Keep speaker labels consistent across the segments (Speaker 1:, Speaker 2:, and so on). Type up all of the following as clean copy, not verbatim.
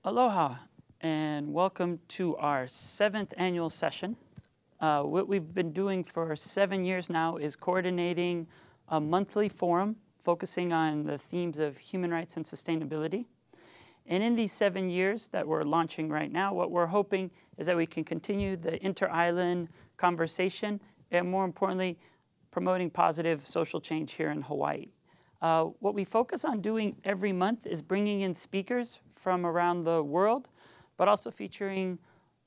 Speaker 1: Aloha, and welcome to our 7th annual session. What we've been doing for 7 years now is coordinating a monthly forum focusing on the themes of human rights and sustainability. And in these 7 years that we're launching right now, what we're hoping is that we can continue the inter-island conversation and, more importantly, promoting positive social change here in Hawaii. What we focus on doing every month is bringing in speakers from around the world, but also featuring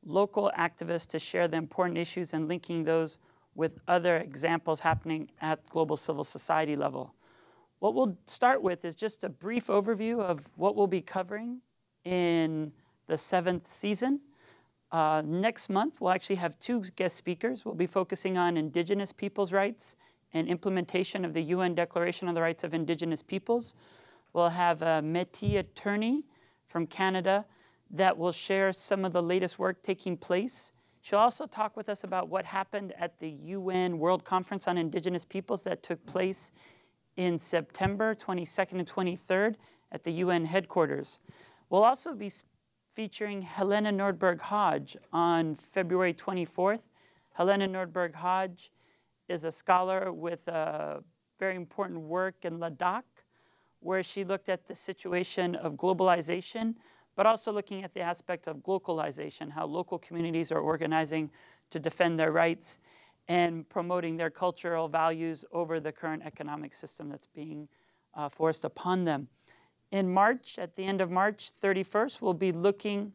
Speaker 1: local activists to share the important issues and linking those with other examples happening at global civil society level. What we'll start with is just a brief overview of what we'll be covering in the 7th season. Next month, we'll actually have 2 guest speakers. We'll be focusing on Indigenous peoples' rights and implementation of the UN Declaration on the Rights of Indigenous Peoples. We'll have a Métis attorney from Canada that will share some of the latest work taking place. She'll also talk with us about what happened at the UN World Conference on Indigenous Peoples that took place in September 22nd and 23rd at the UN headquarters. We'll also be featuring Helena Nordberg-Hodge on February 24th. Helena Nordberg-Hodge is a scholar with a very important work in Ladakh, where she looked at the situation of globalization, but also looking at the aspect of localization, how local communities are organizing to defend their rights and promoting their cultural values over the current economic system that's being forced upon them. In March, at the end of March 31st, we'll be looking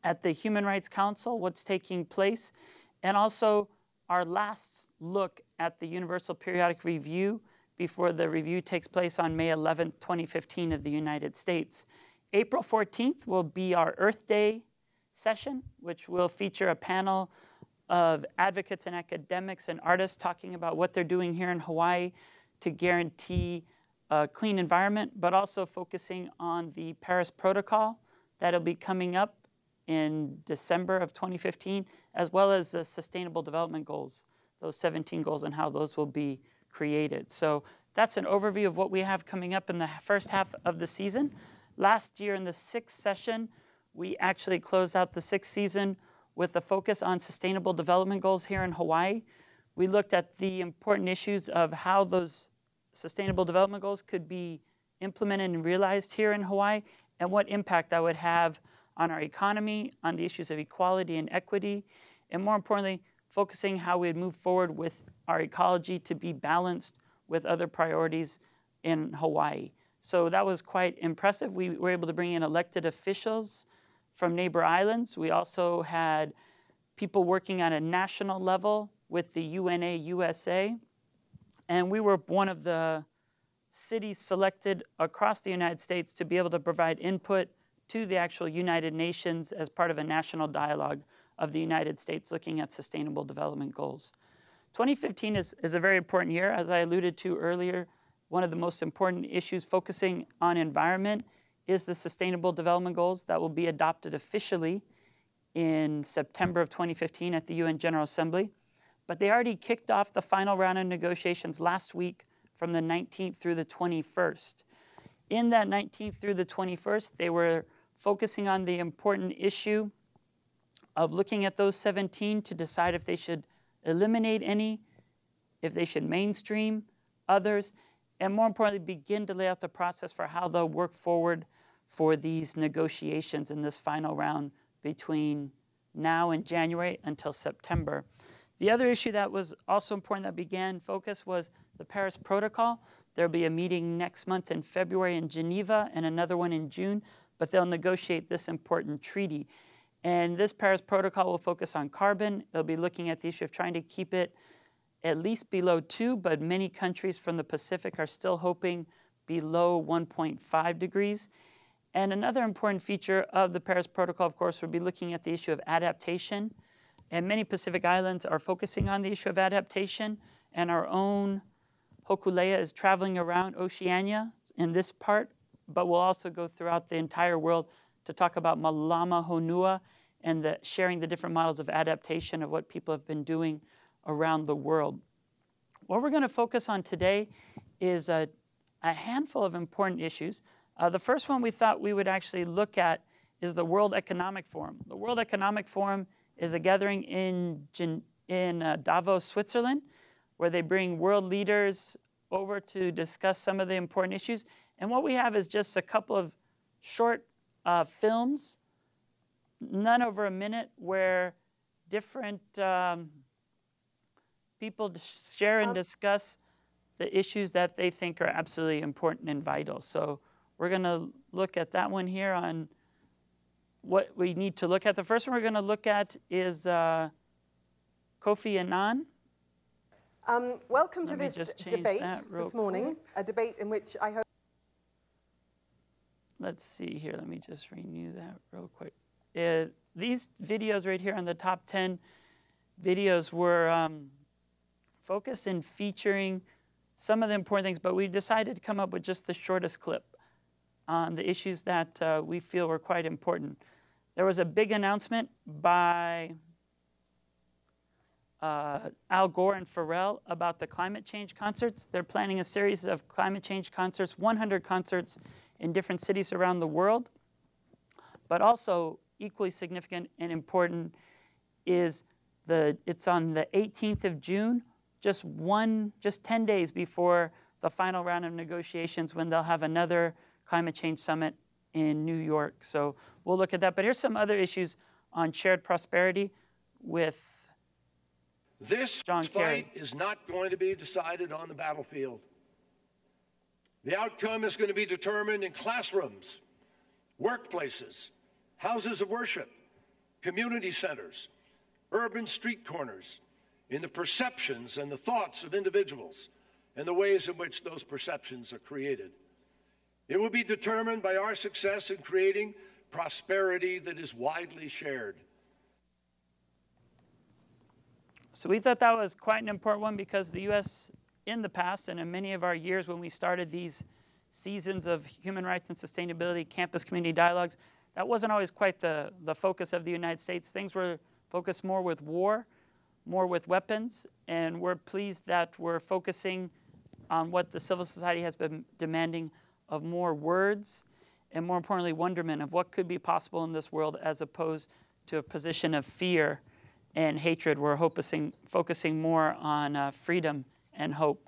Speaker 1: at the Human Rights Council, what's taking place, and also our last look at the Universal Periodic Review before the review takes place on May 11th, 2015 of the United States. April 14th will be our Earth Day session, which will feature a panel of advocates and academics and artists talking about what they're doing here in Hawaii to guarantee a clean environment, but also focusing on the Paris Protocol that'll be coming up in December of 2015, as well as the Sustainable Development Goals, those 17 goals and how those will be created. So that's an overview of what we have coming up in the first half of the season. Last year in the 6th session, we actually closed out the 6th season with a focus on sustainable development goals here in Hawaii. We looked at the important issues of how those sustainable development goals could be implemented and realized here in Hawaii, and what impact that would have on our economy, on the issues of equality and equity, and more importantly, focusing how we'd move forward with our ecology to be balanced with other priorities in Hawaii. So that was quite impressive. We were able to bring in elected officials from neighbor islands. We also had people working on a national level with the UNA USA. And we were one of the cities selected across the United States to be able to provide input to the actual United Nations as part of a national dialogue of the United States looking at sustainable development goals. 2015 is a very important year. As I alluded to earlier, one of the most important issues focusing on environment is the Sustainable Development Goals that will be adopted officially in September of 2015 at the UN General Assembly. But they already kicked off the final round of negotiations last week from the 19th through the 21st. In that 19th through the 21st, they were focusing on the important issue of looking at those 17 to decide if they should eliminate any, if they should mainstream others, and more importantly, begin to lay out the process for how they'll work forward for these negotiations in this final round between now and January until September. The other issue that was also important that began focus was the Paris Protocol. There'll be a meeting next month in February in Geneva and another one in June, but they'll negotiate this important treaty. And this Paris Protocol will focus on carbon. They'll be looking at the issue of trying to keep it at least below 2, but many countries from the Pacific are still hoping below 1.5 degrees. And another important feature of the Paris Protocol, of course, will be looking at the issue of adaptation. And many Pacific islands are focusing on the issue of adaptation, and our own Hokulea is traveling around Oceania in this part, but will also go throughout the entire world to talk about Malama Honua and sharing the different models of adaptation of what people have been doing around the world. What we're going to focus on today is a handful of important issues. The first one we thought we would actually look at is the World Economic Forum. The World Economic Forum is a gathering in Davos, Switzerland, where they bring world leaders over to discuss some of the important issues. And what we have is just a couple of short films, none over a minute, where different people share and discuss the issues that they think are absolutely important and vital. So we're going to look at that one here on what we need to look at. The first one we're going to look at is Kofi Annan.
Speaker 2: Welcome to this debate this morning, a debate in which I hope...
Speaker 1: Let's see here, let me just renew that real quick. These videos right here on the top 10 videos were focused in featuring some of the important things, but we decided to come up with just the shortest clip on the issues that we feel were quite important. There was a big announcement by Al Gore and Pharrell about the climate change concerts. They're planning a series of climate change concerts, 100 concerts in different cities around the world. But also equally significant and important is it's on the 18th of June, just 10 days before the final round of negotiations, when they'll have another climate change summit in New York. So we'll look at that. But here's some other issues on shared prosperity with
Speaker 3: This fight is not going to be decided on the battlefield. The outcome is going to be determined in classrooms, workplaces, houses of worship, community centers, urban street corners, in the perceptions and the thoughts of individuals and the ways in which those perceptions are created. It will be determined by our success in creating prosperity that is widely shared.
Speaker 1: So we thought that was quite an important one because the U.S. in the past and in many of our years when we started these seasons of human rights and sustainability, campus community dialogues, that wasn't always quite the focus of the United States. Things were focused more with war, more with weapons, and we're pleased that we're focusing on what the civil society has been demanding of more words and, more importantly, wonderment of what could be possible in this world as opposed to a position of fear and hatred. We're focusing more on freedom and hope.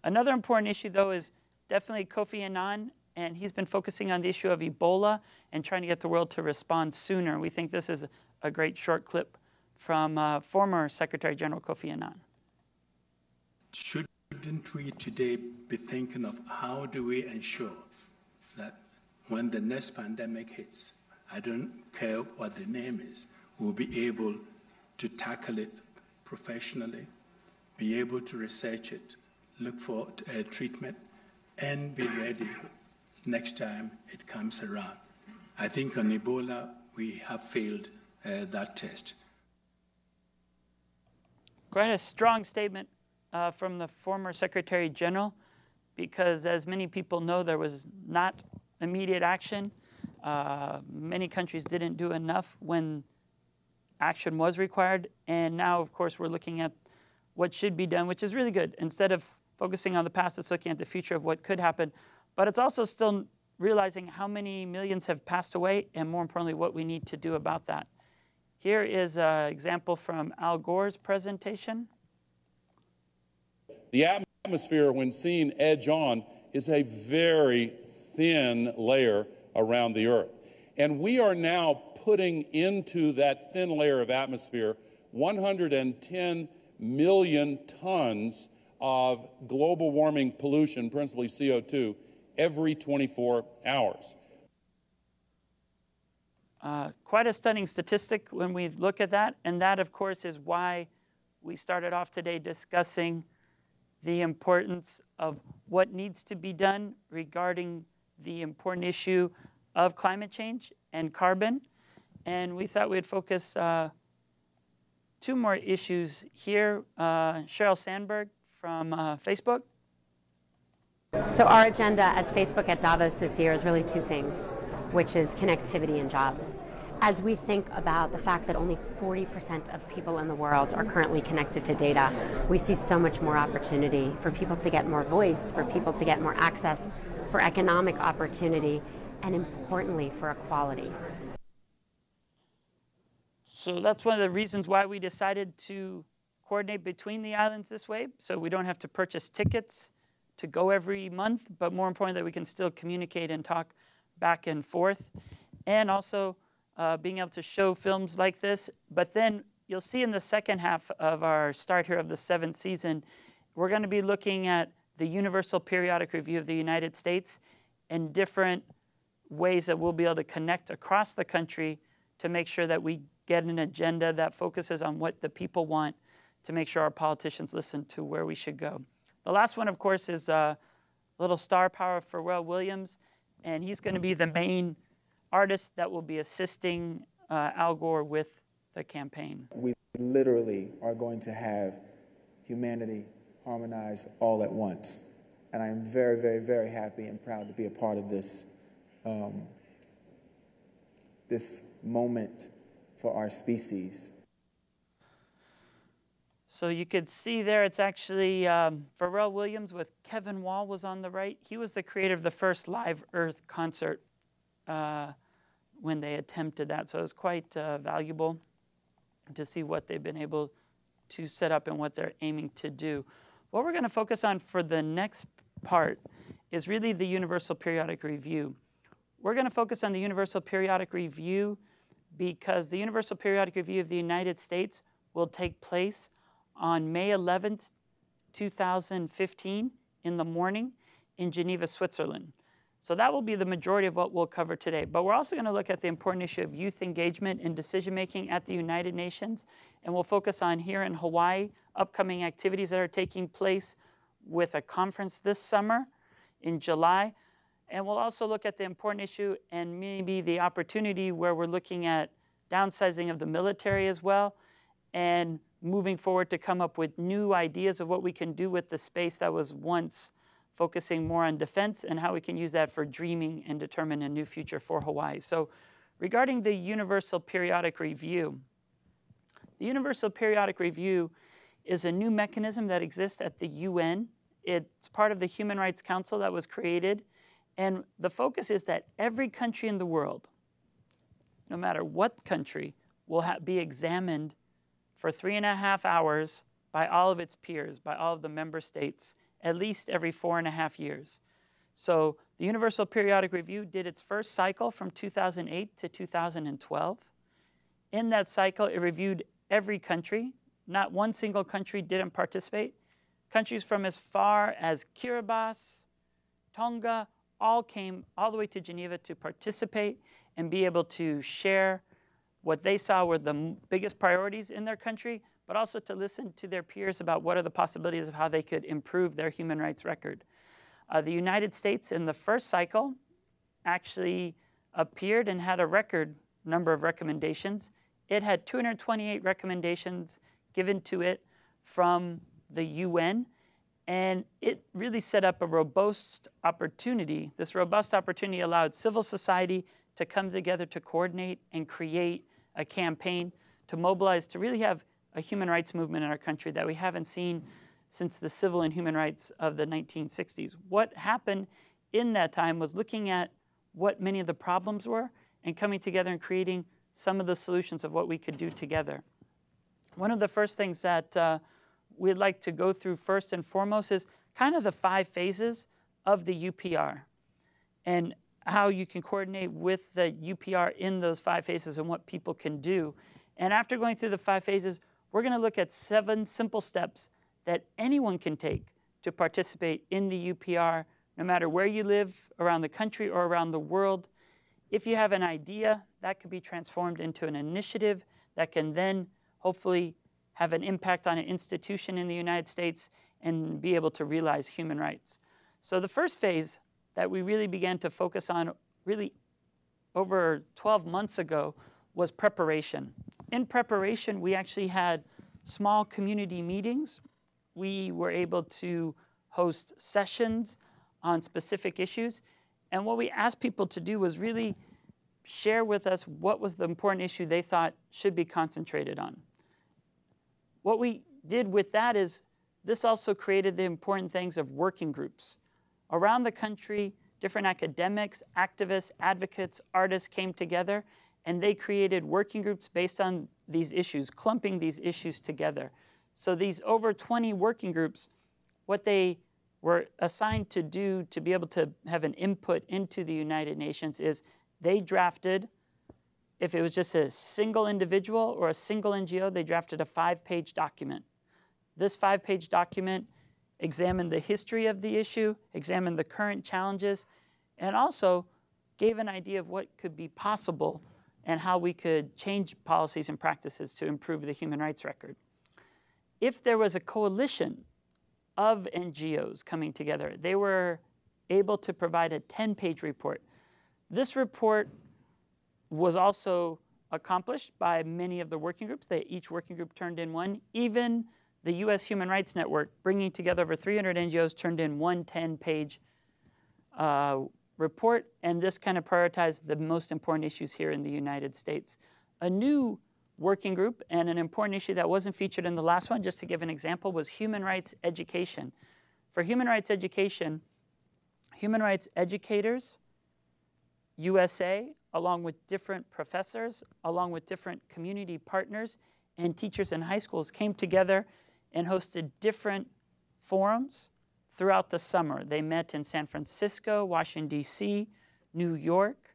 Speaker 1: Another important issue, though, is definitely Kofi Annan, and he's been focusing on the issue of Ebola and trying to get the world to respond sooner. We think this is a great short clip from former Secretary General Kofi Annan.
Speaker 4: Shouldn't we today be thinking of how do we ensure that when the next pandemic hits, I don't care what the name is, we'll be able to tackle it professionally, be able to research it, look for a treatment, and be ready next time it comes around. I think on Ebola, we have failed that test.
Speaker 1: Quite a strong statement from the former Secretary General, because as many people know, there was not immediate action. Many countries didn't do enough when action was required, and now, of course, we're looking at what should be done, which is really good. Instead of focusing on the past, it's looking at the future of what could happen. But it's also still realizing how many millions have passed away, and more importantly, what we need to do about that. Here is an example from Al Gore's presentation.
Speaker 5: The atmosphere, when seen edge on, is a very thin layer around the Earth. And we are now putting into that thin layer of atmosphere 110 million tons of global warming pollution, principally CO2, every 24 hours.
Speaker 1: Quite a stunning statistic when we look at that, and that, of course, is why we started off today discussing the importance of what needs to be done regarding the important issue of climate change and carbon. And we thought we'd focus two more issues here. Sheryl Sandberg from Facebook.
Speaker 6: So our agenda as Facebook at Davos this year is really two things, which is connectivity and jobs. As we think about the fact that only 40% of people in the world are currently connected to data, we see so much more opportunity for people to get more voice, for people to get more access, for economic opportunity, and importantly, for equality.
Speaker 1: So that's one of the reasons why we decided to coordinate between the islands this way, so we don't have to purchase tickets to go every month, but more important that we can still communicate and talk back and forth. And also being able to show films like this. But then you'll see in the second half of our start here of the 7th season, we're going to be looking at the Universal Periodic Review of the United States and different ways that we'll be able to connect across the country to make sure that we get an agenda that focuses on what the people want, to make sure our politicians listen to where we should go. The last one, of course, is little star power for Pharrell Williams, and he's going to be the main artist that will be assisting Al Gore with the campaign.
Speaker 7: We literally are going to have humanity harmonized all at once. And I am very, very, very happy and proud to be a part of this, this moment for our species.
Speaker 1: So you could see there, it's actually Pharrell Williams with Kevin Wall was on the right. He was the creator of the first Live Earth concert when they attempted that. So it was quite valuable to see what they've been able to set up and what they're aiming to do. What we're going to focus on for the next part is really the Universal Periodic Review. We're going to focus on the Universal Periodic Review because the Universal Periodic Review of the United States will take place on May 11th, 2015 in the morning in Geneva, Switzerland. So that will be the majority of what we'll cover today. But we're also going to look at the important issue of youth engagement and decision-making at the United Nations. And we'll focus on here in Hawaii, upcoming activities that are taking place with a conference this summer in July. And we'll also look at the important issue and maybe the opportunity where we're looking at downsizing of the military as well, and moving forward to come up with new ideas of what we can do with the space that was once focusing more on defense and how we can use that for dreaming and determine a new future for Hawaii. So regarding the Universal Periodic Review, the Universal Periodic Review is a new mechanism that exists at the UN. It's part of the Human Rights Council that was created. And the focus is that every country in the world, no matter what country, will be examined for 3.5 hours by all of its peers, by all of the member states, at least every 4.5 years. So the Universal Periodic Review did its first cycle from 2008 to 2012. In that cycle, it reviewed every country. Not one single country didn't participate. Countries from as far as Kiribati, Tonga, all came all the way to Geneva to participate and be able to share what they saw were the biggest priorities in their country, but also to listen to their peers about what are the possibilities of how they could improve their human rights record. The United States in the first cycle actually appeared and had a record number of recommendations. It had 228 recommendations given to it from the UN, and it really set up a robust opportunity. This robust opportunity allowed civil society to come together to coordinate and create a campaign to mobilize, to really have a human rights movement in our country that we haven't seen since the civil and human rights of the 1960s. What happened in that time was looking at what many of the problems were and coming together and creating some of the solutions of what we could do together. One of the first things that we'd like to go through first and foremost is kind of the 5 phases of the UPR and how you can coordinate with the UPR in those 5 phases and what people can do. And after going through the 5 phases, we're going to look at 7 simple steps that anyone can take to participate in the UPR, no matter where you live around the country or around the world. If you have an idea, that could be transformed into an initiative that can then hopefully have an impact on an institution in the United States and be able to realize human rights. So the first phase that we really began to focus on really over 12 months ago was preparation. In preparation, we actually had small community meetings. We were able to host sessions on specific issues. And what we asked people to do was really share with us what was the important issue they thought should be concentrated on. What we did with that is this also created the important things of working groups. Around the country, different academics, activists, advocates, artists came together and they created working groups based on these issues, clumping these issues together. So these over 20 working groups, what they were assigned to do to be able to have an input into the United Nations is they drafted, if it was just a single individual or a single NGO, they drafted a 5-page document. This 5-page document examined the history of the issue, examined the current challenges, and also gave an idea of what could be possible and how we could change policies and practices to improve the human rights record. If there was a coalition of NGOs coming together, they were able to provide a 10-page report. This report was also accomplished by many of the working groups. Each working group turned in one. Even the U.S. Human Rights Network, bringing together over 300 NGOs, turned in one 10-page report, and this kind of prioritized the most important issues here in the United States. A new working group and an important issue that wasn't featured in the last one, just to give an example, was human rights education. For human rights education, human rights educators, USA, along with different professors, along with different community partners and teachers in high schools, came together and hosted different forums throughout the summer. They met in San Francisco, Washington, D.C., New York,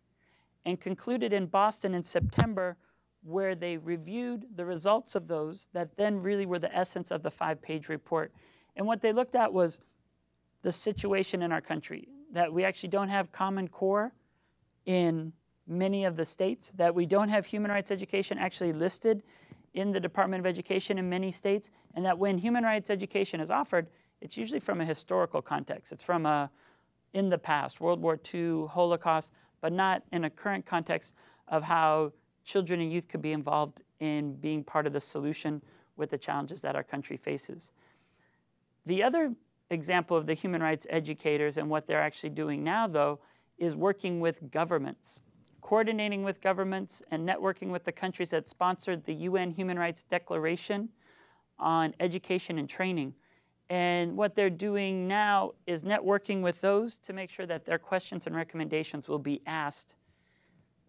Speaker 1: and concluded in Boston in September, where they reviewed the results of those that then really were the essence of the 5-page report. And what they looked at was the situation in our country, that we actually don't have Common Core in many of the states, that we don't have human rights education actually listed in the Department of Education in many states, and that when human rights education is offered, it's usually from a historical context. It's from in the past, World War II, Holocaust, but not in a current context of how children and youth could be involved in being part of the solution with the challenges that our country faces. The other example of the human rights educators and what they're actually doing now, though, is working with governments, coordinating with governments and networking with the countries that sponsored the UN Human Rights Declaration on education and training. And what they're doing now is networking with those to make sure that their questions and recommendations will be asked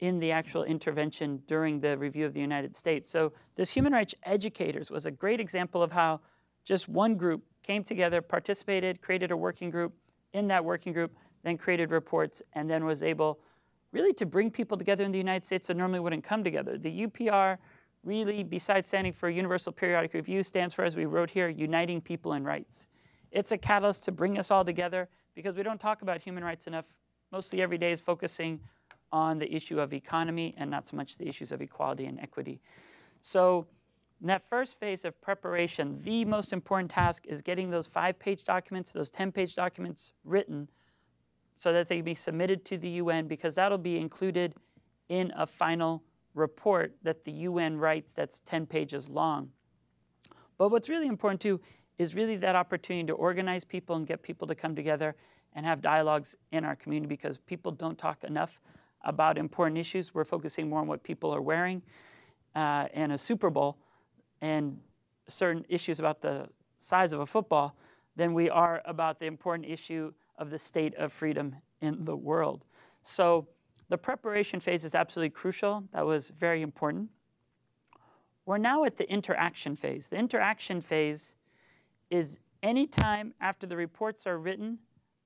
Speaker 1: in the actual intervention during the review of the United States. So this human rights educators was a great example of how just one group came together, participated, created a working group. In that working group, then created reports, and then was able really to bring people together in the United States that normally wouldn't come together. The UPR really, besides standing for Universal Periodic Review, stands for, as we wrote here, Uniting People in Rights. It's a catalyst to bring us all together because we don't talk about human rights enough. Mostly every day is focusing on the issue of economy and not so much the issues of equality and equity. So in that first phase of preparation, the most important task is getting those 5-page documents, those 10-page documents written so that they can be submitted to the UN, because that'll be included in a final report that the UN writes that's 10 pages long. But what's really important too is really that opportunity to organize people and get people to come together and have dialogues in our community, because people don't talk enough about important issues. We're focusing more on what people are wearing and a Super Bowl and certain issues about the size of a football than we are about the important issue of the state of freedom in the world. So the preparation phase is absolutely crucial. That was very important. We're now at the interaction phase. The interaction phase is any time after the reports are written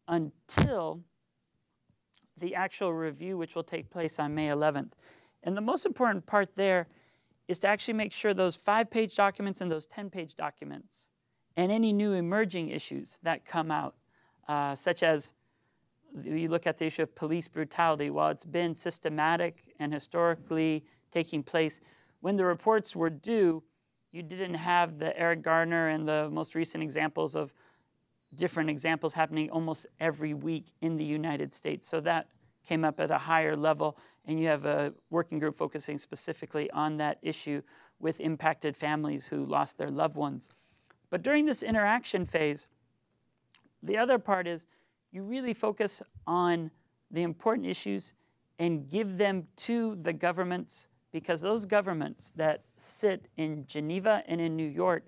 Speaker 1: until the actual review, which will take place on May 11th. And the most important part there is to actually make sure those 5-page documents and those 10-page documents and any new emerging issues that come out, such as you look at the issue of police brutality. While it's been systematic and historically taking place, when the reports were due, you didn't have the Eric Garner and the most recent examples of different examples happening almost every week in the United States. So that came up at a higher level, and you have a working group focusing specifically on that issue with impacted families who lost their loved ones. But during this interaction phase, the other part is you really focus on the important issues and give them to the governments, because those governments that sit in Geneva and in New York,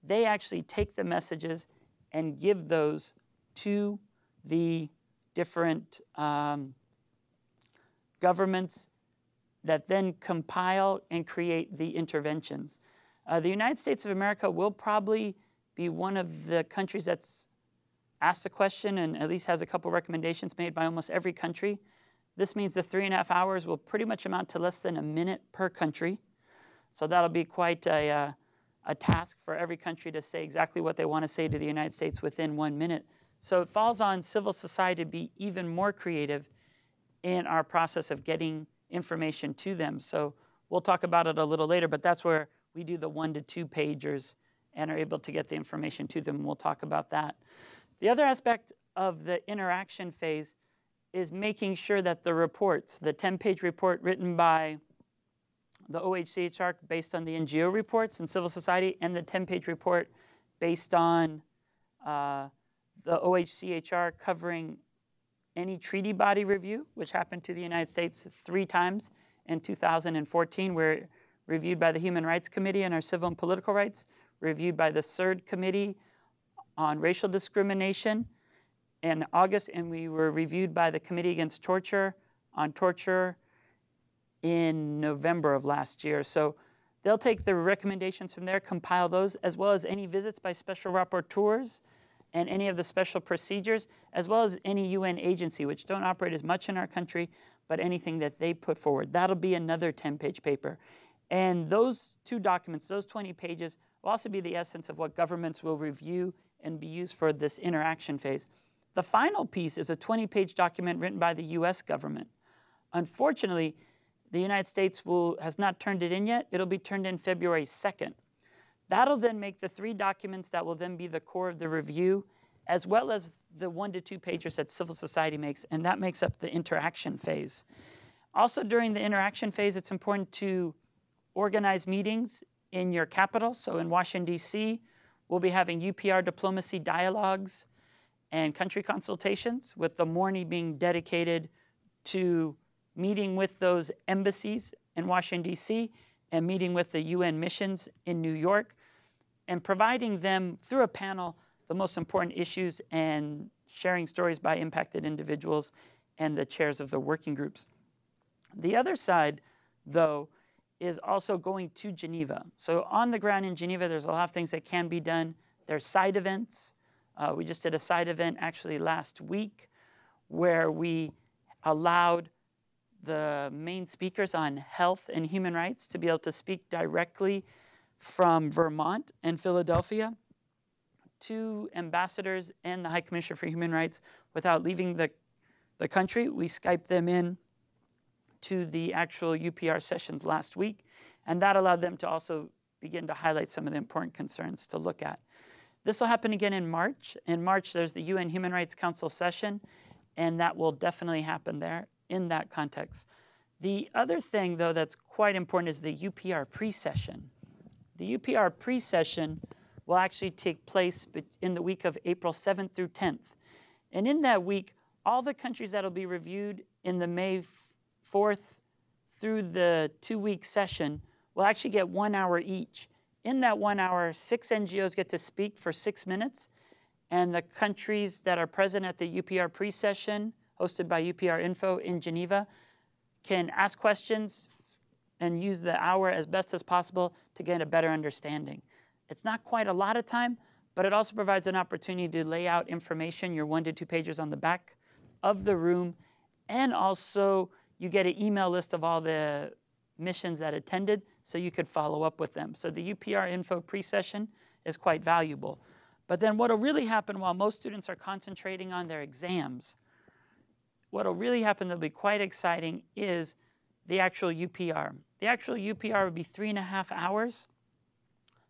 Speaker 1: they actually take the messages and give those to the different governments that then compile and create the interventions. The United States of America will probably be one of the countries that's asked a question and at least has a couple recommendations made by almost every country. This means the 3.5 hours will pretty much amount to less than a minute per country. So that'll be quite a task for every country to say exactly what they want to say to the United States within 1 minute. So it falls on civil society to be even more creative in our process of getting information to them. So we'll talk about it a little later, but that's where we do the 1 to 2 pagers and are able to get the information to them. We'll talk about that. The other aspect of the interaction phase is making sure that the reports, the 10-page report written by the OHCHR based on the NGO reports in civil society, and the 10-page report based on the OHCHR covering any treaty body review, which happened to the United States 3 times in 2014, where reviewed by the Human Rights Committee on our civil and political rights, reviewed by the CERD Committee on racial discrimination in August, and we were reviewed by the Committee Against Torture on torture in November of last year. So they'll take the recommendations from there, compile those, as well as any visits by special rapporteurs and any of the special procedures, as well as any UN agency, which don't operate as much in our country, but anything that they put forward. That'll be another 10-page paper. And those 2 documents, those 20 pages, will also be the essence of what governments will review and be used for this interaction phase. The final piece is a 20-page document written by the US government. Unfortunately, the United States has not turned it in yet. It'll be turned in February 2nd. That'll then make the 3 documents that will then be the core of the review, as well as the 1 to 2 pagers that civil society makes, and that makes up the interaction phase. Also during the interaction phase, it's important to organize meetings in your capital. So in Washington, D.C., we'll be having UPR diplomacy dialogues and country consultations, with the morning being dedicated to meeting with those embassies in Washington, D.C., and meeting with the UN missions in New York, and providing them, through a panel, the most important issues and sharing stories by impacted individuals and the chairs of the working groups. The other side, though, is also going to Geneva. So on the ground in Geneva, there's a lot of things that can be done. There's side events. We just did a side event actually last week where we allowed the main speakers on health and human rights to be able to speak directly from Vermont and Philadelphia to ambassadors and the High Commissioner for Human Rights without leaving the country. We Skyped them in to the actual UPR sessions last week, and that allowed them to also begin to highlight some of the important concerns to look at. This will happen again in March. In March, there's the UN Human Rights Council session, and that will definitely happen there in that context. The other thing, though, that's quite important is the UPR pre-session. The UPR pre-session will actually take place in the week of April 7th through 10th. And in that week, all the countries that will be reviewed in the May 4th through the 2-week session will actually get 1 hour each. In that 1 hour, 6 NGOs get to speak for 6 minutes, and the countries that are present at the UPR pre-session, hosted by UPR Info in Geneva, can ask questions and use the hour as best as possible to get a better understanding. It's not quite a lot of time, but it also provides an opportunity to lay out information, your 1 to 2 pages on the back of the room, and also you get an email list of all the missions that attended so you could follow up with them. So the UPR Info pre-session is quite valuable. But then what will really happen while most students are concentrating on their exams, what will really happen that'll be quite exciting is the actual UPR. The actual UPR would be 3.5 hours.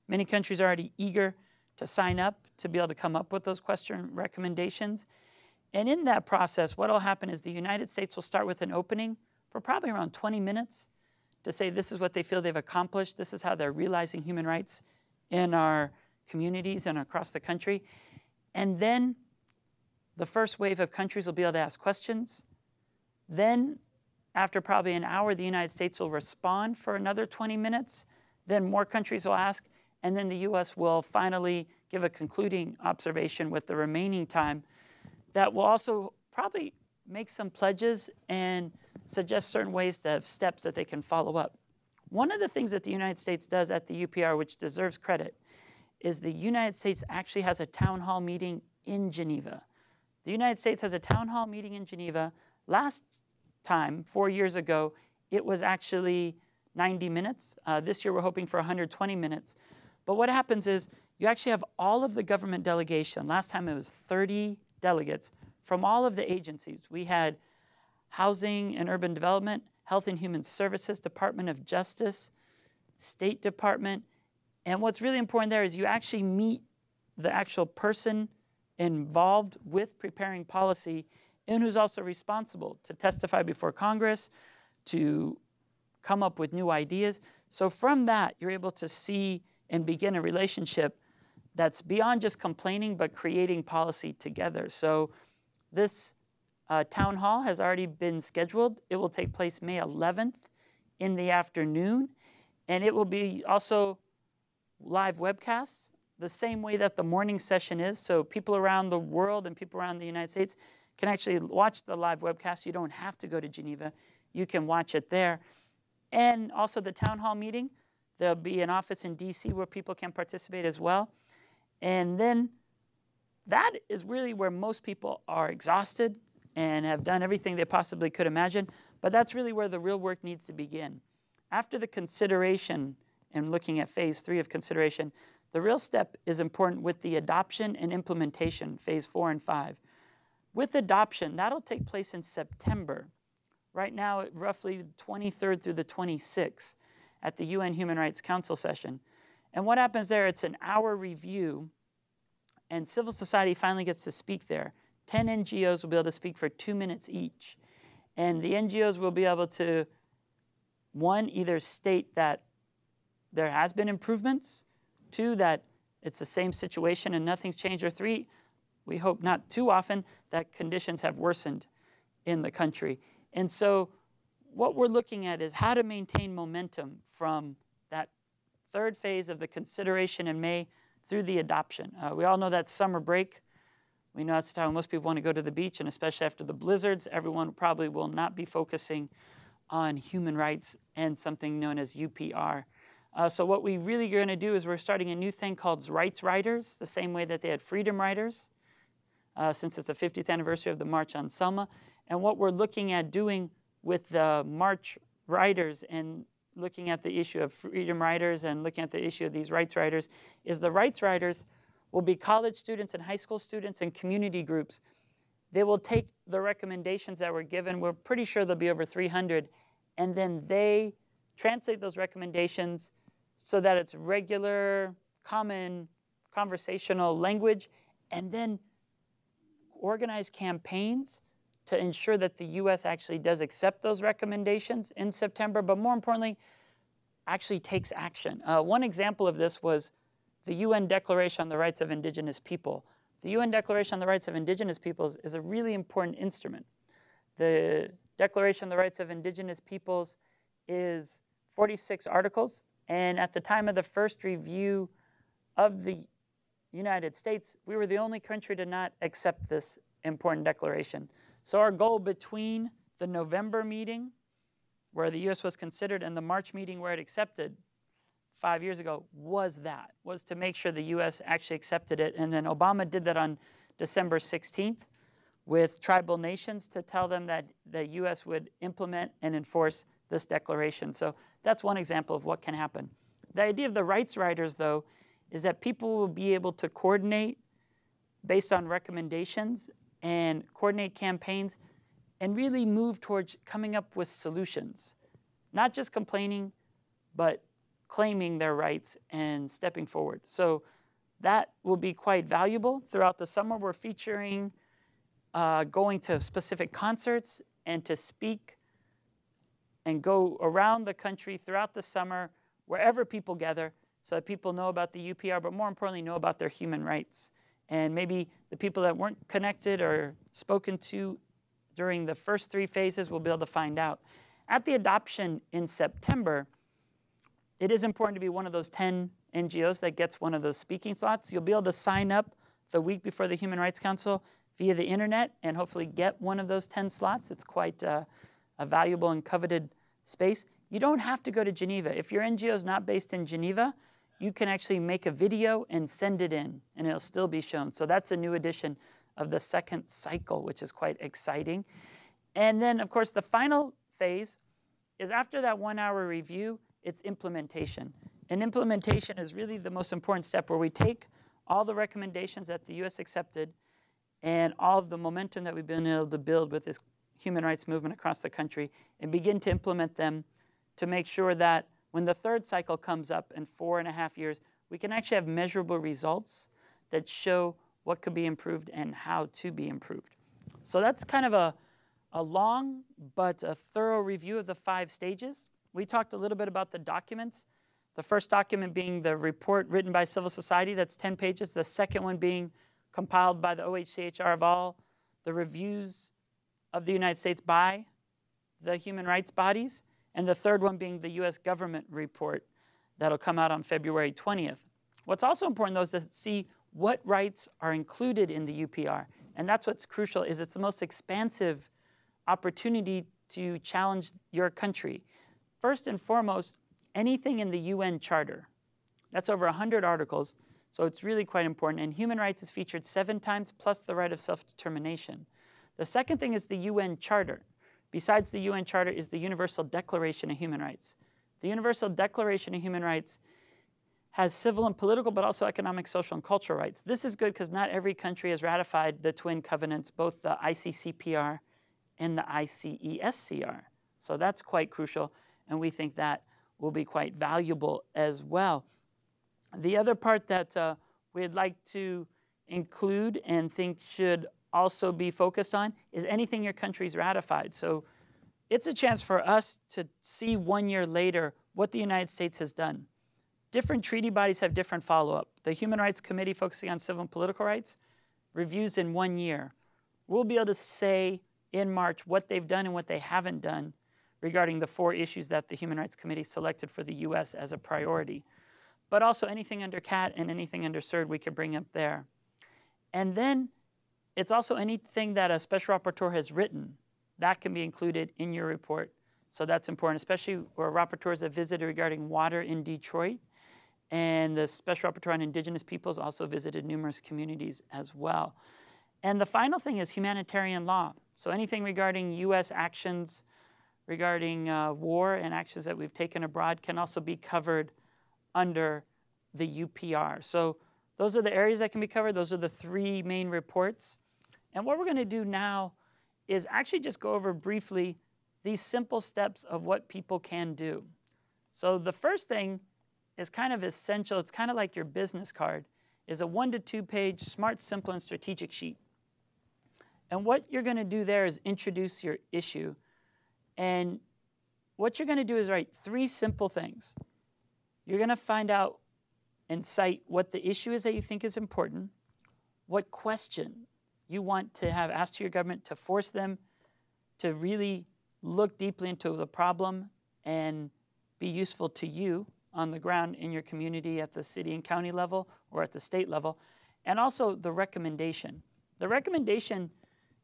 Speaker 1: Many countries are already eager to sign up to be able to come up with those question recommendations. And in that process, what will happen is the United States will start with an opening for probably around 20 minutes to say this is what they feel they've accomplished, this is how they're realizing human rights in our communities and across the country. And then the first wave of countries will be able to ask questions. Then, after probably an hour, the United States will respond for another 20 minutes. Then more countries will ask, and then the U.S. will finally give a concluding observation with the remaining time that will also probably make some pledges and suggest certain ways to have steps that they can follow up. One of the things that the United States does at the UPR, which deserves credit, is the United States actually has a town hall meeting in Geneva. The United States has a town hall meeting in Geneva. Last time, 4 years ago, it was actually 90 minutes. This year we're hoping for 120 minutes. But what happens is you actually have all of the government delegation. Last time it was 30 delegates from all of the agencies. We had Housing and Urban Development, Health and Human Services, Department of Justice, State Department. And what's really important there is you actually meet the actual person involved with preparing policy and who's also responsible to testify before Congress, to come up with new ideas. So from that, you're able to see and begin a relationship that's beyond just complaining, but creating policy together. So this town hall has already been scheduled. It will take place May 11th in the afternoon, and it will be also live webcasts, the same way that the morning session is. So people around the world and people around the United States can actually watch the live webcast. You don't have to go to Geneva. You can watch it there. And also the town hall meeting, there'll be an office in DC where people can participate as well. And then that is really where most people are exhausted and have done everything they possibly could imagine. But that's really where the real work needs to begin. After the consideration and looking at phase 3 of consideration, the real step is important with the adoption and implementation, phase 4 and 5. With adoption, that'll take place in September. Right now, roughly 23rd through the 26th at the UN Human Rights Council session. And what happens there, it's an hour review, and civil society finally gets to speak there. 10 NGOs will be able to speak for 2 minutes each. And the NGOs will be able to, one, either state that there has been improvements, 2, that it's the same situation and nothing's changed, or 3, we hope not too often, that conditions have worsened in the country. And so what we're looking at is how to maintain momentum from that third phase of the consideration in May through the adoption. We all know that summer break. We know that's the time most people want to go to the beach, and especially after the blizzards, everyone probably will not be focusing on human rights and something known as UPR. So what we really are going to do is we're starting a new thing called Rights Riders, the same way that they had Freedom Riders, since it's the 50th anniversary of the March on Selma. And what we're looking at doing with the March Riders and looking at the issue of Freedom Riders and looking at the issue of these Rights Riders is the Rights Riders will be college students and high school students and community groups. They will take the recommendations that were given. We're pretty sure there'll be over 300. And then they translate those recommendations so that it's regular, common, conversational language, and then organize campaigns to ensure that the U.S. actually does accept those recommendations in September, but more importantly, actually takes action. One example of this was the UN Declaration on the Rights of Indigenous People. The UN Declaration on the Rights of Indigenous Peoples is a really important instrument. The Declaration on the Rights of Indigenous Peoples is 46 articles, and at the time of the first review of the United States, we were the only country to not accept this important declaration. So our goal between the November meeting, where the U.S. was considered, and the March meeting where it accepted 5 years ago, was to make sure the U.S. actually accepted it. And then Obama did that on December 16th with tribal nations to tell them that the U.S. would implement and enforce this declaration. So that's one example of what can happen. The idea of the Rights Riders, though, is that people will be able to coordinate based on recommendations and coordinate campaigns and really move towards coming up with solutions. Not just complaining, but claiming their rights and stepping forward. So that will be quite valuable. Throughout the summer, we're featuring going to specific concerts and to speak and go around the country throughout the summer, wherever people gather, so that people know about the UPR, but more importantly, know about their human rights. And maybe the people that weren't connected or spoken to during the first 3 phases will be able to find out. At the adoption in September, it is important to be one of those 10 NGOs that gets one of those speaking slots. You'll be able to sign up the week before the Human Rights Council via the internet and hopefully get one of those 10 slots. It's quite a valuable and coveted space. You don't have to go to Geneva. If your NGO is not based in Geneva, you can actually make a video and send it in, and it'll still be shown. So that's a new edition of the second cycle, which is quite exciting. And then, of course, the final phase is after that 1 hour review, it's implementation. And implementation is really the most important step, where we take all the recommendations that the US accepted and all of the momentum that we've been able to build with this human rights movement across the country and begin to implement them to make sure that when the third cycle comes up in 4.5 years, we can actually have measurable results that show what could be improved and how to be improved. So that's kind of a long but a thorough review of the 5 stages. We talked a little bit about the documents. The first document being the report written by civil society, that's 10 pages. The second one being compiled by the OHCHR of all the reviews of the United States by the human rights bodies. And the third one being the US government report that'll come out on February 20th. What's also important, though, is to see what rights are included in the UPR. And that's what's crucial, is it's the most expansive opportunity to challenge your country. First and foremost, anything in the UN Charter. That's over 100 articles, so it's really quite important. And human rights is featured 7 times, plus the right of self-determination. The second thing is the UN Charter. Besides the UN Charter is the Universal Declaration of Human Rights. The Universal Declaration of Human Rights has civil and political, but also economic, social, and cultural rights. This is good because not every country has ratified the twin covenants, both the ICCPR and the ICESCR. So that's quite crucial, and we think that will be quite valuable as well. The other part that we'd like to include and think should also be focused on is anything your country's ratified. So it's a chance for us to see 1 year later what the United States has done. Different treaty bodies have different follow-up. The Human Rights Committee, focusing on civil and political rights, reviews in 1 year. We'll be able to say in March what they've done and what they haven't done regarding the 4 issues that the Human Rights Committee selected for the US as a priority. But also anything under CAT and anything under CERD we could bring up there. And then it's also anything that a special rapporteur has written. That can be included in your report. So that's important, especially where rapporteurs have visited regarding water in Detroit. And the special rapporteur on indigenous peoples also visited numerous communities as well. And the final thing is humanitarian law. So anything regarding US actions regarding war and actions that we've taken abroad can also be covered under the UPR. So those are the areas that can be covered. Those are the 3 main reports. And what we're going to do now is actually just go over briefly these simple steps of what people can do. So the first thing is kind of essential. It's kind of like your business card, is a 1 to 2 page smart, simple, and strategic sheet. And what you're going to do there is introduce your issue. And what you're going to do is write 3 simple things. You're going to find out and cite what the issue is that you think is important, what question you want to have asked to your government to force them to really look deeply into the problem and be useful to you on the ground in your community at the city and county level or at the state level, and also the recommendation. The recommendation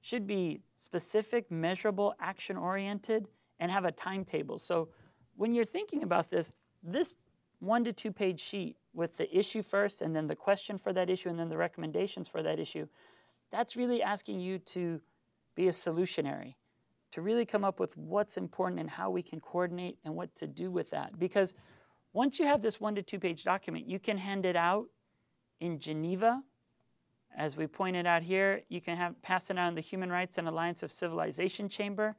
Speaker 1: should be specific, measurable, action-oriented, and have a timetable. So when you're thinking about this 1 to 2 page sheet with the issue first and then the question for that issue and then the recommendations for that issue, that's really asking you to be a solutionary, to really come up with what's important and how we can coordinate and what to do with that. Because once you have this 1 to 2 page document, you can hand it out in Geneva. As we pointed out here, you can pass it out in the Human Rights and Alliance of Civilization Chamber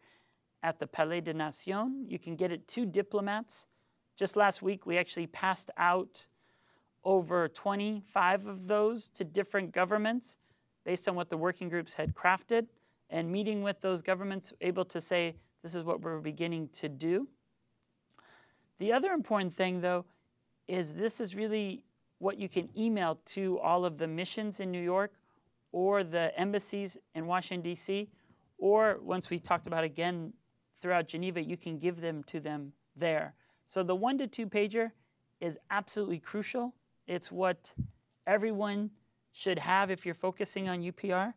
Speaker 1: at the Palais des Nations. You can get it to diplomats. Just last week, we actually passed out over 25 of those to different governments based on what the working groups had crafted, and meeting with those governments, able to say, this is what we're beginning to do. The other important thing, though, is this is really what you can email to all of the missions in New York or the embassies in Washington, D.C., or once we talked about again throughout Geneva, you can give them to them there. So the 1 to 2 pager is absolutely crucial. It's what everyone should have if you're focusing on UPR.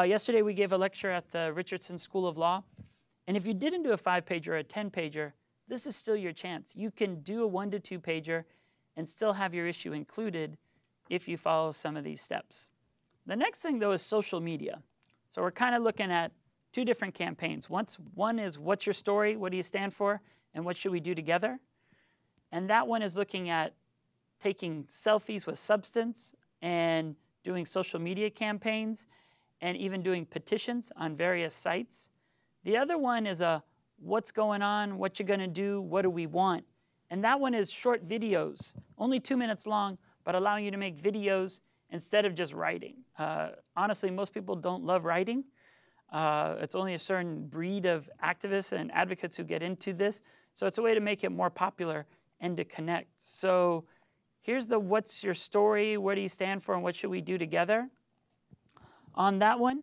Speaker 1: Yesterday we gave a lecture at the Richardson School of Law, And if you didn't do a 5-pager or a 10-pager, this is still your chance. You can do a 1 to 2-pager and still have your issue included if you follow some of these steps. The next thing, though, is social media. So we're kind of looking at 2 different campaigns. One is what's your story, what do you stand for, and what should we do together? And that one is looking at taking selfies with substance and doing social media campaigns and even doing petitions on various sites. The other one is a what's going on, what you're going to do, what do we want? And that one is short videos, only 2 minutes long, but allowing you to make videos instead of just writing. Honestly, most people don't love writing. It's only a certain breed of activists and advocates who get into this. So it's a way to make it more popular and to connect. So here's the what's your story, what do you stand for, and what should we do together? On that one,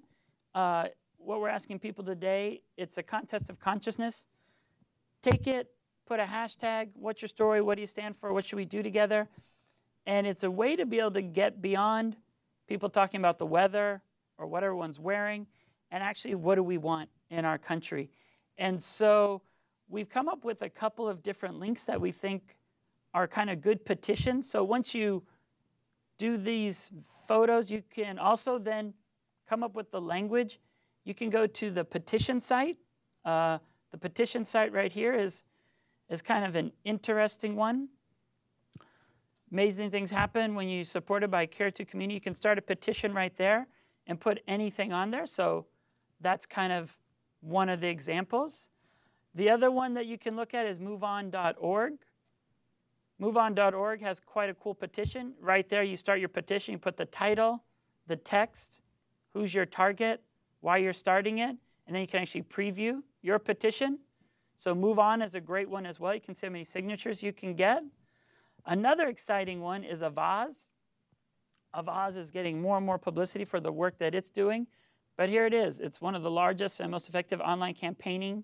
Speaker 1: what we're asking people today, it's a contest of consciousness. Take it, put a hashtag, what's your story, what do you stand for, what should we do together? And it's a way to be able to get beyond people talking about the weather or what everyone's wearing, and actually what do we want in our country. And so we've come up with a couple of different links that we think are kind of good petitions. So once you do these photos, you can also then come up with the language. You can go to the petition site. The petition site right here is kind of an interesting one. Amazing things happen when you're supported by Care to Community. You can start a petition right there and put anything on there. So that's kind of one of the examples. The other one that you can look at is moveon.org. Moveon.org has quite a cool petition. Right there, you start your petition. You put the title, the text, who's your target, why you're starting it, and then you can actually preview your petition. So Move On is a great one as well. You can see how many signatures you can get. Another exciting one is Avaz. Avaz is getting more and more publicity for the work that it's doing. But here it is. It's one of the largest and most effective online campaigning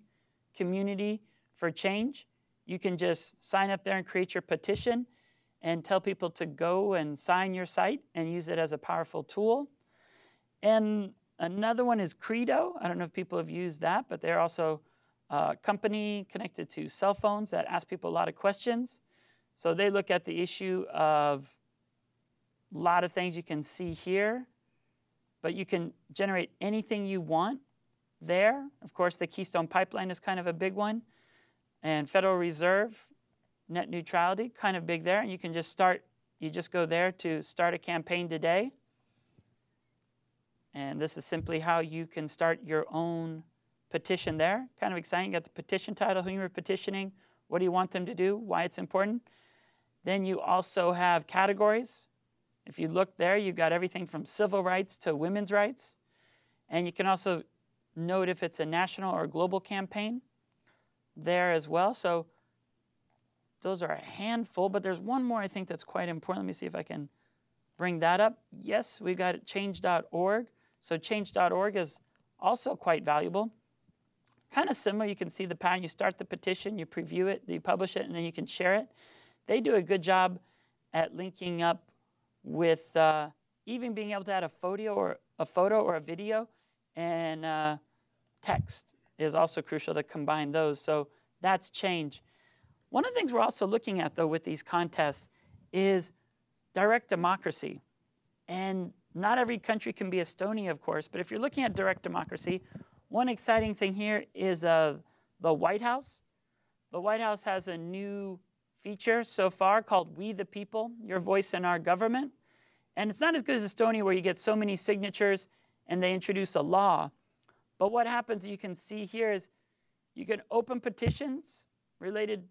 Speaker 1: community for change. You can just sign up there and create your petition and tell people to go and sign your site and use it as a powerful tool. And another one is Credo. I don't know if people have used that, but they're also a company connected to cell phones that ask people a lot of questions. So they look at the issue of a lot of things you can see here, but you can generate anything you want there. Of course, the Keystone Pipeline is kind of a big one. And Federal Reserve, net neutrality, kind of big there. And you can just you just go there to start a campaign today. And this is simply how you can start your own petition there. Kind of exciting. You got the petition title, who you're petitioning, what do you want them to do, why it's important. Then you also have categories. If you look there, you've got everything from civil rights to women's rights. And you can also note if it's a national or global campaign there as well. So those are a handful, but there's one more I think that's quite important. Let me see if I can bring that up. Yes, we've got change.org. So change.org is also quite valuable. Kind of similar. You can see the pattern. You start the petition, you preview it, you publish it, and then you can share it. They do a good job at linking up with even being able to add a photo or a video, and text is also crucial to combine those. So that's change. One of the things we're also looking at, though, with these contests is direct democracy. And not every country can be Estonia, of course, but if you're looking at direct democracy, one exciting thing here is the White House. The White House has a new feature so far called We the People, Your Voice in Our Government. And it's not as good as Estonia where you get so many signatures and they introduce a law. But what happens, you can see here, is you can open petitions related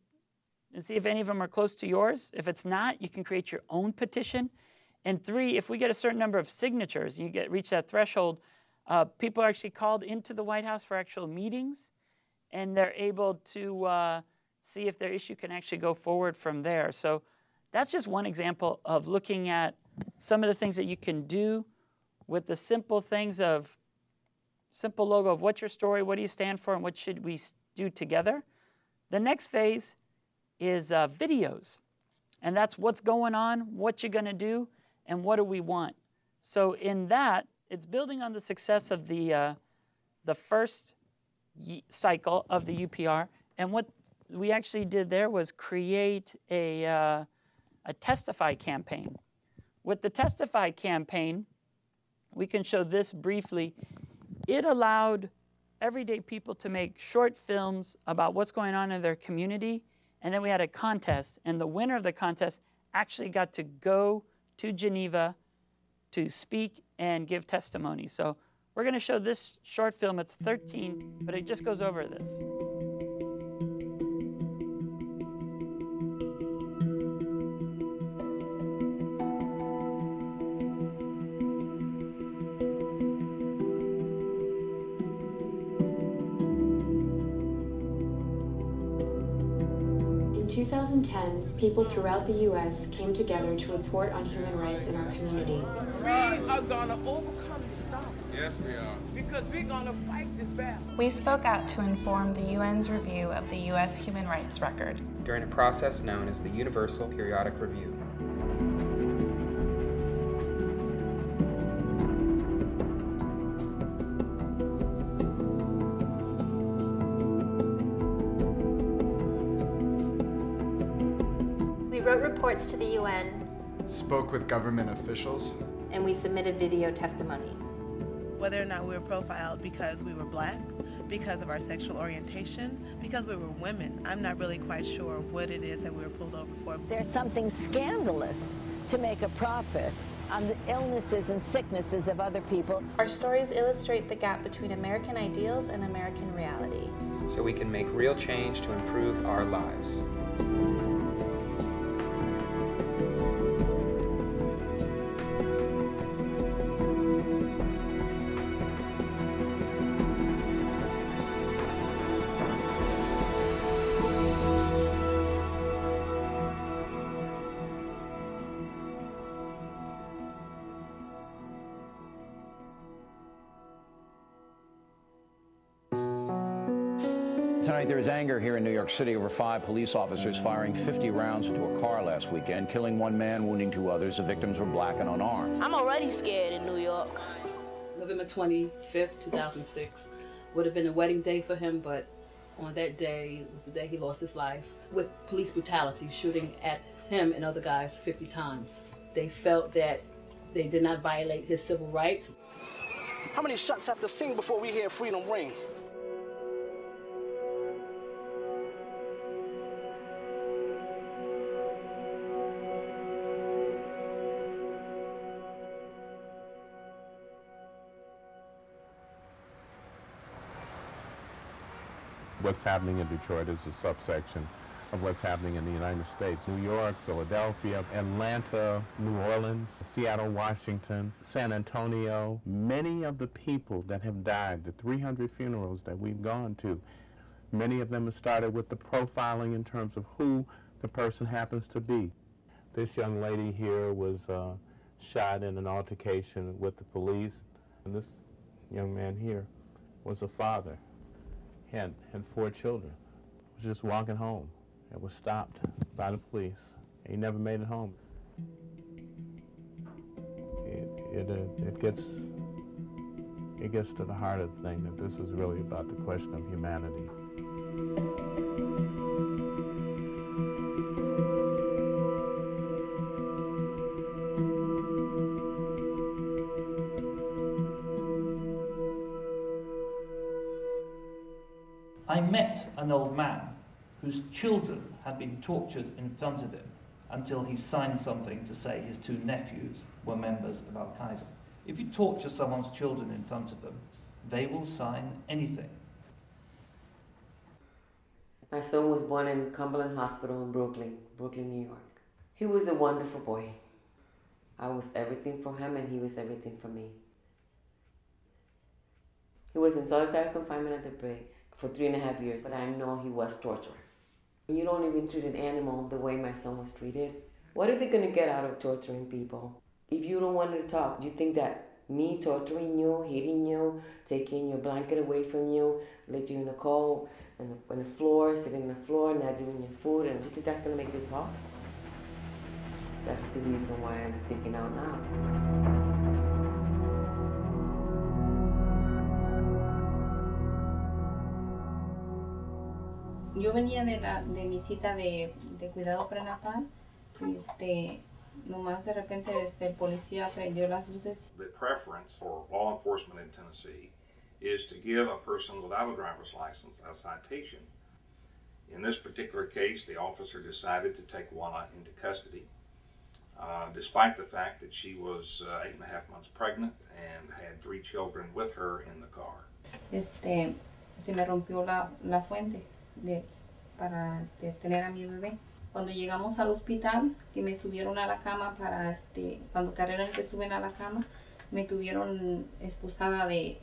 Speaker 1: and see if any of them are close to yours. If it's not, you can create your own petition. And 3, if we get a certain number of signatures, you reach that threshold, people are actually called into the White House for actual meetings, and they're able to see if their issue can actually go forward from there. So that's just one example of looking at some of the things that you can do with the simple things of simple logo of what's your story, what do you stand for, and what should we do together. The next phase is videos. And that's what's going on, what you're going to do, and what do we want. So in that, it's building on the success of the first cycle of the UPR. And what we actually did there was create a Testify campaign. With the Testify campaign, we can show this briefly. It allowed everyday people to make short films about what's going on in their community, and then we had a contest, and the winner of the contest actually got to go to Geneva to speak and give testimony. So we're going to show this short film. It's 13, but it just goes over this.
Speaker 8: In 2010, people throughout the U.S. came together to report on human rights in our communities.
Speaker 9: We are going to overcome this storm.
Speaker 10: Yes, we are.
Speaker 9: Because we're going to fight this battle.
Speaker 11: We spoke out to inform the UN's review of the U.S. human rights record
Speaker 12: during a process known as the Universal Periodic Review.
Speaker 13: We wrote reports to the UN,
Speaker 10: spoke with government officials,
Speaker 13: and we submitted video testimony.
Speaker 14: Whether or not we were profiled because we were Black, because of our sexual orientation, because we were women, I'm not really quite sure what it is that we were pulled over for.
Speaker 15: There's something scandalous to make a profit on the illnesses and sicknesses of other people.
Speaker 11: Our stories illustrate the gap between American ideals and American reality,
Speaker 12: so we can make real change to improve our lives.
Speaker 16: Tonight, there is anger here in New York City over 5 police officers firing 50 rounds into a car last weekend, killing 1 man, wounding 2 others. The victims were Black and unarmed.
Speaker 17: I'm already scared in New York.
Speaker 18: November 25th, 2006 would have been a wedding day for him, but on that day was the day he lost his life with police brutality, shooting at him and other guys 50 times. They felt that they did not violate his civil rights.
Speaker 9: How many shots have to sing before we hear freedom ring?
Speaker 19: What's happening in Detroit is a subsection of what's happening in the United States. New York, Philadelphia, Atlanta, New Orleans, Seattle, Washington, San Antonio. Many of the people that have died, the 300 funerals that we've gone to, many of them have started with the profiling in terms of who the person happens to be. This young lady here was shot in an altercation with the police, and this young man here was a father. Had 4 children. Was just walking home and was stopped by the police. He never made it home. It gets to the heart of the thing that this is really about the question of humanity.
Speaker 20: I met an old man whose children had been tortured in front of him until he signed something to say his 2 nephews were members of Al-Qaeda. If you torture someone's children in front of them, they will sign anything.
Speaker 21: My son was born in Cumberland Hospital in Brooklyn, New York. He was a wonderful boy. I was everything for him and he was everything for me. He was in solitary confinement at the break for 3.5 years, but I know he was tortured. You don't even treat an animal the way my son was treated. What are they going to get out of torturing people? If you don't want to talk, do you think that me torturing you, hitting you, taking your blanket away from you, leaving you in the cold, on the floor, sitting on the floor, not giving you food, and do you think that's going to make you talk? That's the reason why I'm speaking out now.
Speaker 2: Yo venía de mi cita de cuidado prenatal y nomás de repente el policía prendió las luces.
Speaker 22: The preference for law enforcement in Tennessee is to give a person without a driver's license a citation. In this particular case, the officer decided to take Walla into custody, despite the fact that she was 8.5 months pregnant and had 3 children with her in the car.
Speaker 2: Se me rompió la fuente para tener a mi bebé. Cuando llegamos al hospital, que me subieron a la cama cuando carreras te suben a la cama, me tuvieron esposada de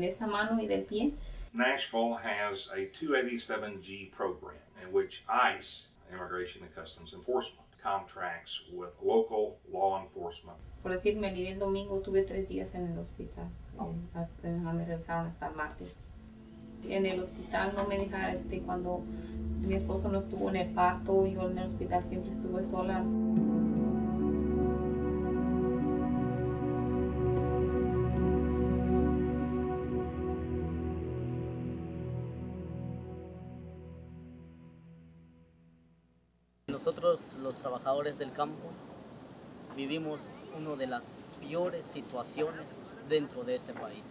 Speaker 2: esta mano y del pie.
Speaker 22: Nashville has a 287G program in which ICE, Immigration and Customs Enforcement, contracts with local law enforcement.
Speaker 2: Por decir, me libré el domingo, tuve 3 días en el hospital. Me regresaron hasta el martes. En el hospital no me dejaron, cuando mi esposo no estuvo en el parto, yo en el hospital siempre estuve sola.
Speaker 23: Nosotros, los trabajadores del campo, vivimos una de las peores situaciones dentro de este país.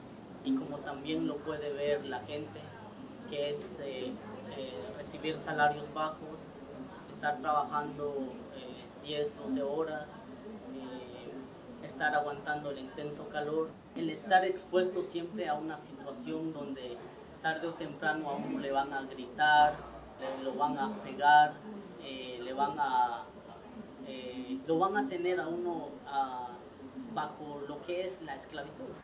Speaker 23: Y como también lo puede ver la gente, que es recibir salarios bajos, estar trabajando 10, 12 horas, estar aguantando el intenso calor, el estar expuesto siempre a una situación donde tarde o temprano a uno le van a gritar, lo van a pegar, lo van a tener a uno bajo lo que es la esclavitud.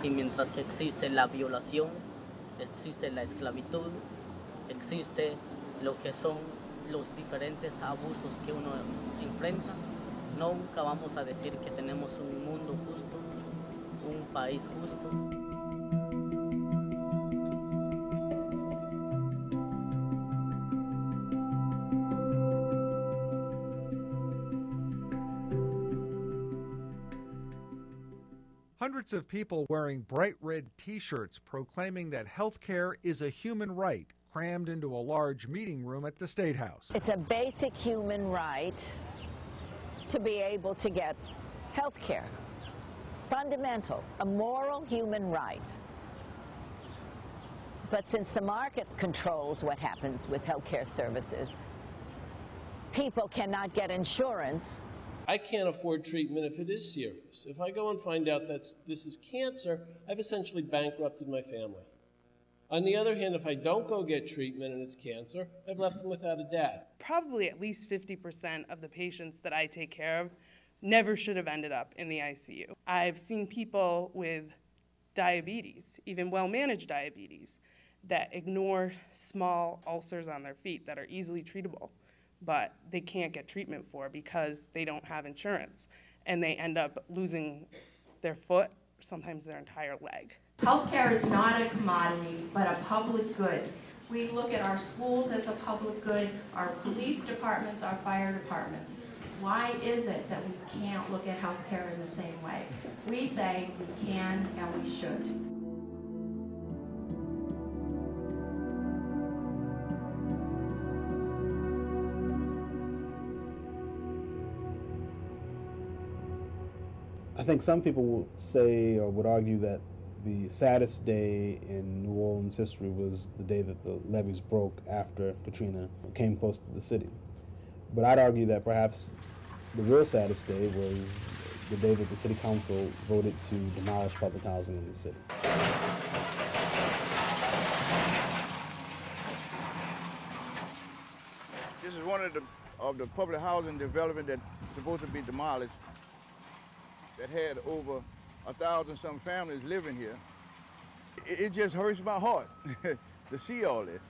Speaker 23: Y mientras que existe la violación, existe la esclavitud, existe lo que son los diferentes abusos que uno enfrenta, nunca vamos a decir que tenemos un mundo justo, un país justo.
Speaker 24: Hundreds of people wearing bright red T-shirts proclaiming that health care is a human right crammed into a large meeting room at the State House.
Speaker 15: It's a basic human right to be able to get health care. Fundamental, a moral human right. But since the market controls what happens with health care services, people cannot get insurance.
Speaker 25: I can't afford treatment if it is serious. If I go and find out that this is cancer, I've essentially bankrupted my family. On the other hand, if I don't go get treatment and it's cancer, I've left them without a dad.
Speaker 26: Probably at least 50% of the patients that I take care of never should have ended up in the ICU. I've seen people with diabetes, even well-managed diabetes, that ignore small ulcers on their feet that are easily treatable, but they can't get treatment for because they don't have insurance, and they end up losing their foot, sometimes their entire leg.
Speaker 27: Healthcare is not a commodity, but a public good. We look at our schools as a public good, our police departments, our fire departments. Why is it that we can't look at healthcare in the same way? We say we can and we should.
Speaker 28: I think some people will say or would argue that the saddest day in New Orleans history was the day that the levees broke after Katrina came close to the city. But I'd argue that perhaps the real saddest day was the day that the city council voted to demolish public housing in the city.
Speaker 29: This is one of the public housing development that's supposed to be demolished, that had over 1,000-some families living here. It just hurts my heart to see all this.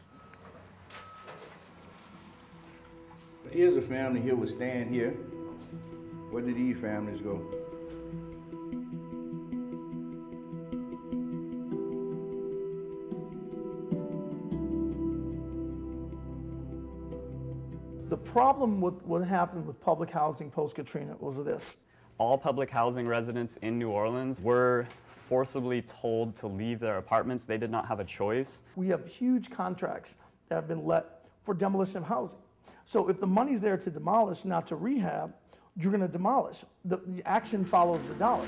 Speaker 29: Here's a family here would stand here. Where did these families go?
Speaker 30: The problem with what happened with public housing post-Katrina was this.
Speaker 31: All public housing residents in New Orleans were
Speaker 1: forcibly told to leave their apartments. They did not have a choice.
Speaker 30: We have huge contracts that have been let for demolition of housing. So if the money's there to demolish, not to rehab, you're going to demolish. The action follows the dollars.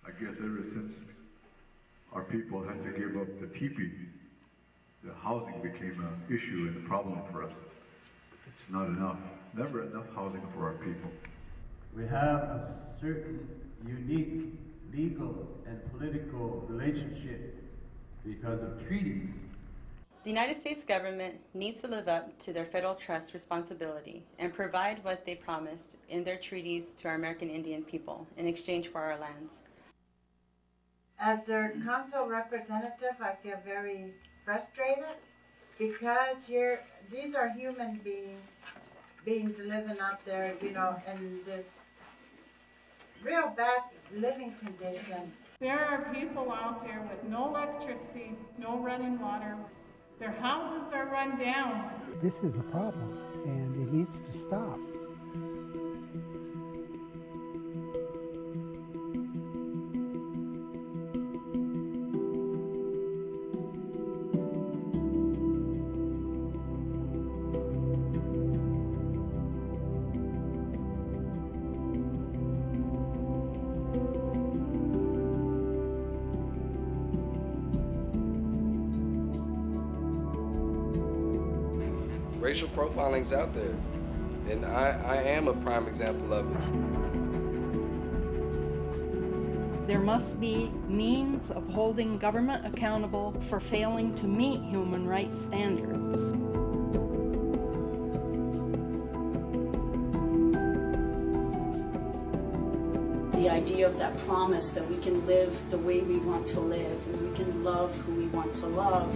Speaker 3: I guess ever since our people had to give up the teepee, the housing became an issue and a problem for us. It's not enough, never enough housing for our people.
Speaker 4: We have a certain unique legal and political relationship because of treaties.
Speaker 5: The United States government needs to live up to their federal trust responsibility and provide what they promised in their treaties to our American Indian people in exchange for our lands.
Speaker 6: As their council representative, I feel very frustrated because these are human beings living out there, you know, in this real bad living condition.
Speaker 7: There are people out there with no electricity, no running water. Their houses are run down.
Speaker 8: This is a problem, and it needs to stop.
Speaker 10: Racial profiling's out there, and I am a prime example of it.
Speaker 27: There must be means of holding government accountable for failing to meet human rights standards.
Speaker 13: The idea of that promise that we can live the way we want to live and we can love who we want to love.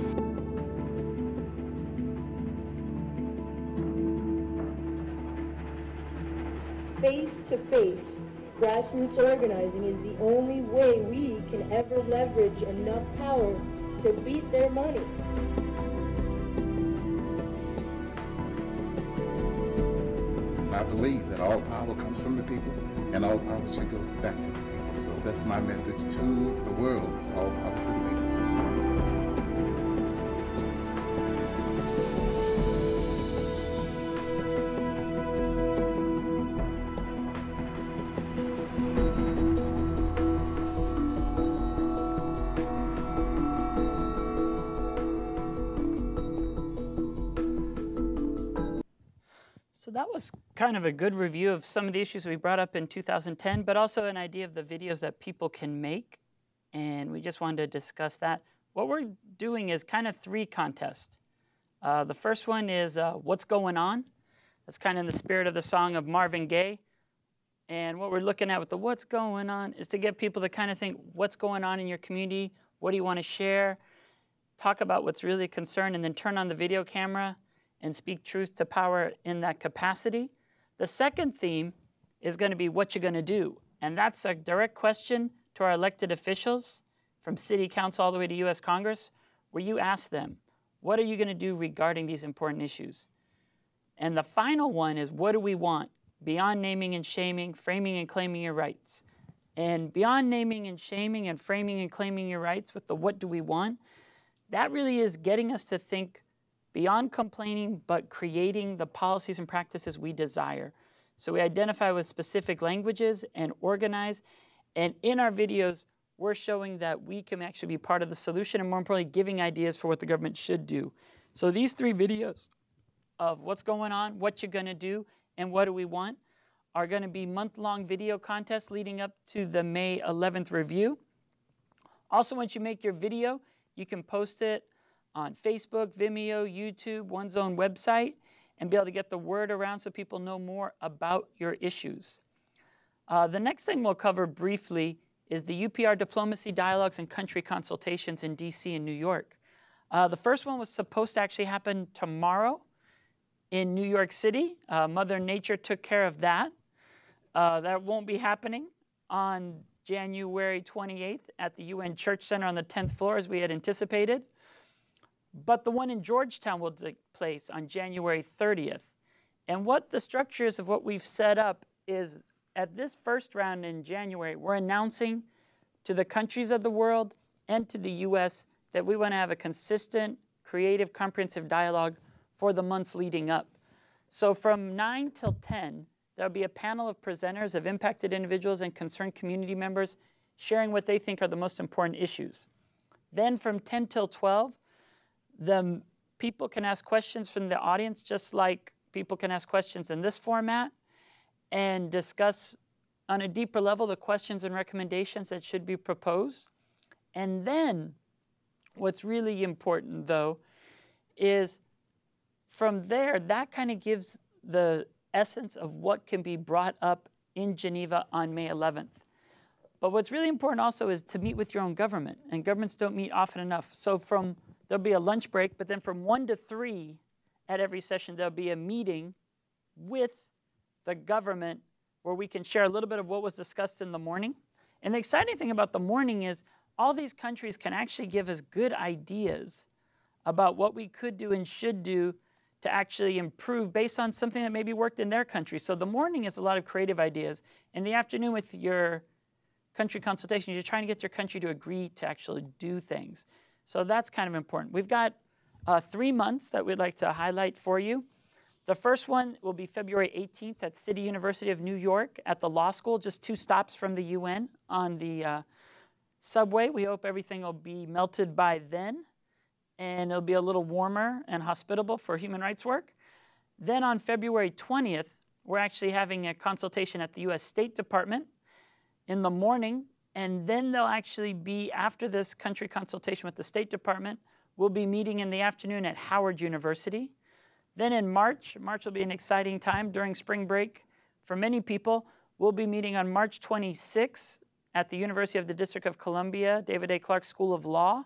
Speaker 14: Face-to-face, grassroots organizing is the only way we can ever leverage enough power to beat their money.
Speaker 31: I believe that all power comes from the people, and all power should go back to the people. So that's my message to the world, is all power to the people.
Speaker 32: So that was kind of a good review of some of the issues we brought up in 2010, but also an idea of the videos that people can make, and we just wanted to discuss that. What we're doing is kind of 3 contests. The first one is What's Going On? That's kind of in the spirit of the song of Marvin Gaye. And what we're looking at with the What's Going On is to get people to kind of think, what's going on in your community? What do you want to share? Talk about what's really a concern, and then turn on the video camera and speak truth to power in that capacity. The second theme is going to be what you're going to do. And that's a direct question to our elected officials from city council all the way to U.S. Congress, where you ask them, what are you going to do regarding these important issues? And the final one is, what do we want? Beyond naming and shaming, framing and claiming your rights. And beyond naming and shaming and framing and claiming your rights with the what do we want, that really is getting us to think beyond complaining, but creating the policies and practices we desire. So we identify with specific languages and organize. And in our videos, we're showing that we can actually be part of the solution, and more importantly, giving ideas for what the government should do. So these 3 videos of what's going on, what you're going to do, and what do we want are going to be month-long video contests leading up to the May 11th review. Also, once you make your video, you can post it on Facebook, Vimeo, YouTube, One's Own website, and be able to get the word around so people know more about your issues. The next thing we'll cover briefly is the UPR Diplomacy Dialogues and Country Consultations in DC and New York. The first one was supposed to actually happen tomorrow in New York City. Mother Nature took care of that. That won't be happening on January 28th at the UN Church Center on the 10th floor as we had anticipated. But the one in Georgetown will take place on January 30th. And what the structure is of what we've set up is at this first round in January, we're announcing to the countries of the world and to the US that we want to have a consistent, creative, comprehensive dialogue for the months leading up. So from 9 till 10, there'll be a panel of presenters of impacted individuals and concerned community members sharing what they think are the most important issues. Then from 10 till 12, the people can ask questions from the audience, just like people can ask questions in this format, and discuss on a deeper level the questions and recommendations that should be proposed. And then what's really important, though, is from there, that kind of gives the essence of what can be brought up in Geneva on May 11th. But what's really important also is to meet with your own government, and governments don't meet often enough. So there'll be a lunch break, but then from 1 to 3 at every session, there'll be a meeting with the government where we can share a little bit of what was discussed in the morning. And the exciting thing about the morning is all these countries can actually give us good ideas about what we could do and should do to actually improve based on something that maybe worked in their country. So the morning is a lot of creative ideas. In the afternoon with your country consultations, you're trying to get your country to agree to actually do things. So that's kind of important. We've got 3 months that we'd like to highlight for you. The first one will be February 18th at City University of New York at the law school, just 2 stops from the UN on the subway. We hope everything will be melted by then, and it'll be a little warmer and hospitable for human rights work. Then on February 20th, we're actually having a consultation at the US State Department in the morning, and then they'll actually be, after this country consultation with the State Department, we'll be meeting in the afternoon at Howard University. Then in March will be an exciting time during spring break for many people. We'll be meeting on March 26th at the University of the District of Columbia, David A. Clark School of Law,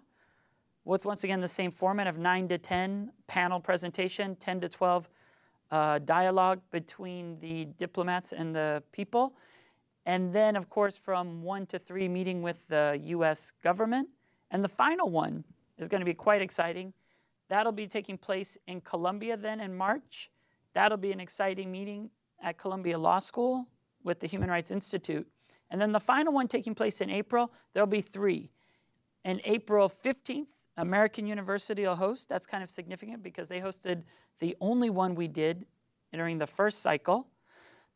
Speaker 32: with once again the same format of 9 to 10 panel presentation, 10 to 12 dialogue between the diplomats and the people. And then, of course, from 1 to 3, meeting with the US government. And the final one is going to be quite exciting. That'll be taking place in Columbia then in March. That'll be an exciting meeting at Columbia Law School with the Human Rights Institute. And then the final one taking place in April, there'll be 3. And April 15th, American University will host. That's kind of significant because they hosted the only one we did during the first cycle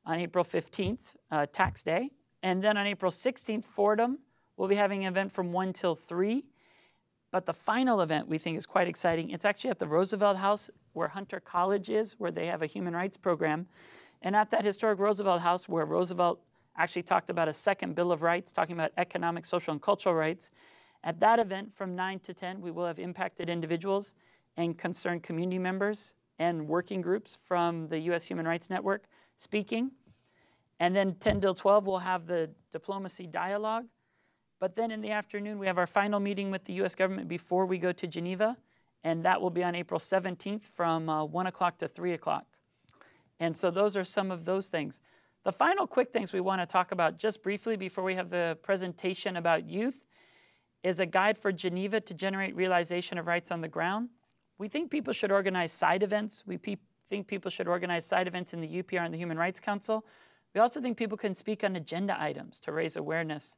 Speaker 32: on April 15th, Tax Day. And then on April 16th, Fordham will be having an event from 1 till 3. But the final event we think is quite exciting. It's actually at the Roosevelt House where Hunter College is, where they have a human rights program. And at that historic Roosevelt House where Roosevelt actually talked about a second Bill of Rights, talking about economic, social, and cultural rights. At that event from 9 to 10, we will have impacted individuals and concerned community members and working groups from the U.S. Human Rights Network speaking. And then 10 till 12, we'll have the diplomacy dialogue. But then in the afternoon, we have our final meeting with the U.S. government before we go to Geneva, and that will be on April 17th from 1 o'clock to 3 o'clock. And so those are some of those things. The final quick things we want to talk about just briefly before we have the presentation about youth is a guide for Geneva to generate realization of rights on the ground. We think people should organize side events. We think people should organize side events in the UPR and the Human Rights Council. We also think people can speak on agenda items to raise awareness.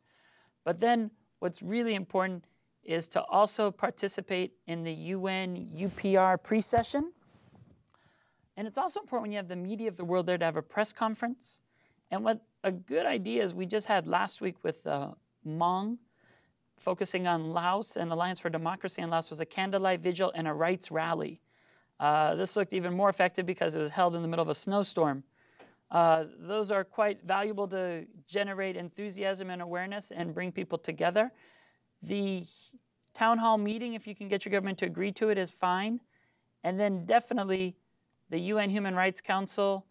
Speaker 32: But then what's really important is to also participate in the UN UPR pre-session. And it's also important when you have the media of the world there to have a press conference. And what a good idea is we just had last week with Hmong, focusing on Laos and Alliance for Democracy in Laos, was a candlelight vigil and a rights rally. This looked even more effective because it was held in the middle of a snowstorm. Those are quite valuable to generate enthusiasm and awareness and bring people together. The town hall meeting, if you can get your government to agree to it, is fine. And then definitely the UN Human Rights Council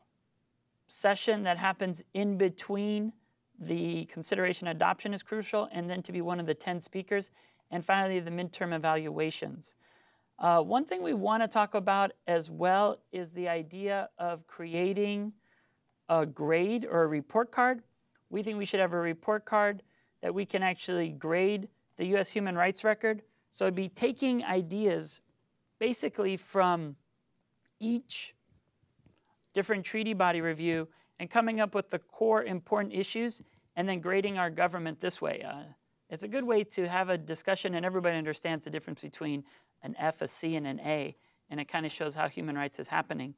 Speaker 32: session that happens in between the consideration adoption is crucial, and then to be one of the 10 speakers. And finally, the midterm evaluations. One thing we want to talk about as well is the idea of creating a grade or a report card. We think we should have a report card that we can actually grade the U.S. human rights record. So it'd be taking ideas basically from each different treaty body review and coming up with the core important issues and then grading our government this way. It's a good way to have a discussion and everybody understands the difference between an F, a C, and an A, and it kind of shows how human rights is happening.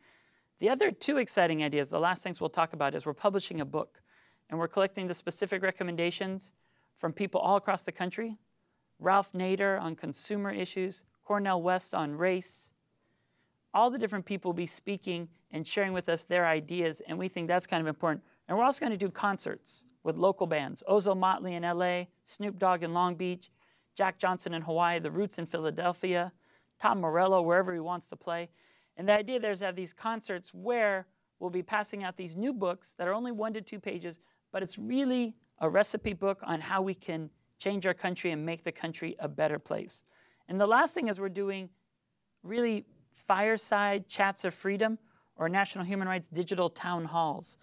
Speaker 32: The other two exciting ideas, the last things we'll talk about, is we're publishing a book, and we're collecting the specific recommendations from people all across the country. Ralph Nader on consumer issues, Cornel West on race. All the different people will be speaking and sharing with us their ideas, and we think that's kind of important. And we're also going to do concerts with local bands. Ozo Motley in LA, Snoop Dogg in Long Beach, Jack Johnson in Hawaii, The Roots in Philadelphia, Tom Morello wherever he wants to play. And the idea there is to have these concerts where we'll be passing out these new books that are only 1 to 2 pages, but it's really a recipe book on how we can change our country and make the country a better place. And the last thing is we're doing really fireside chats of freedom or National Human Rights digital town halls.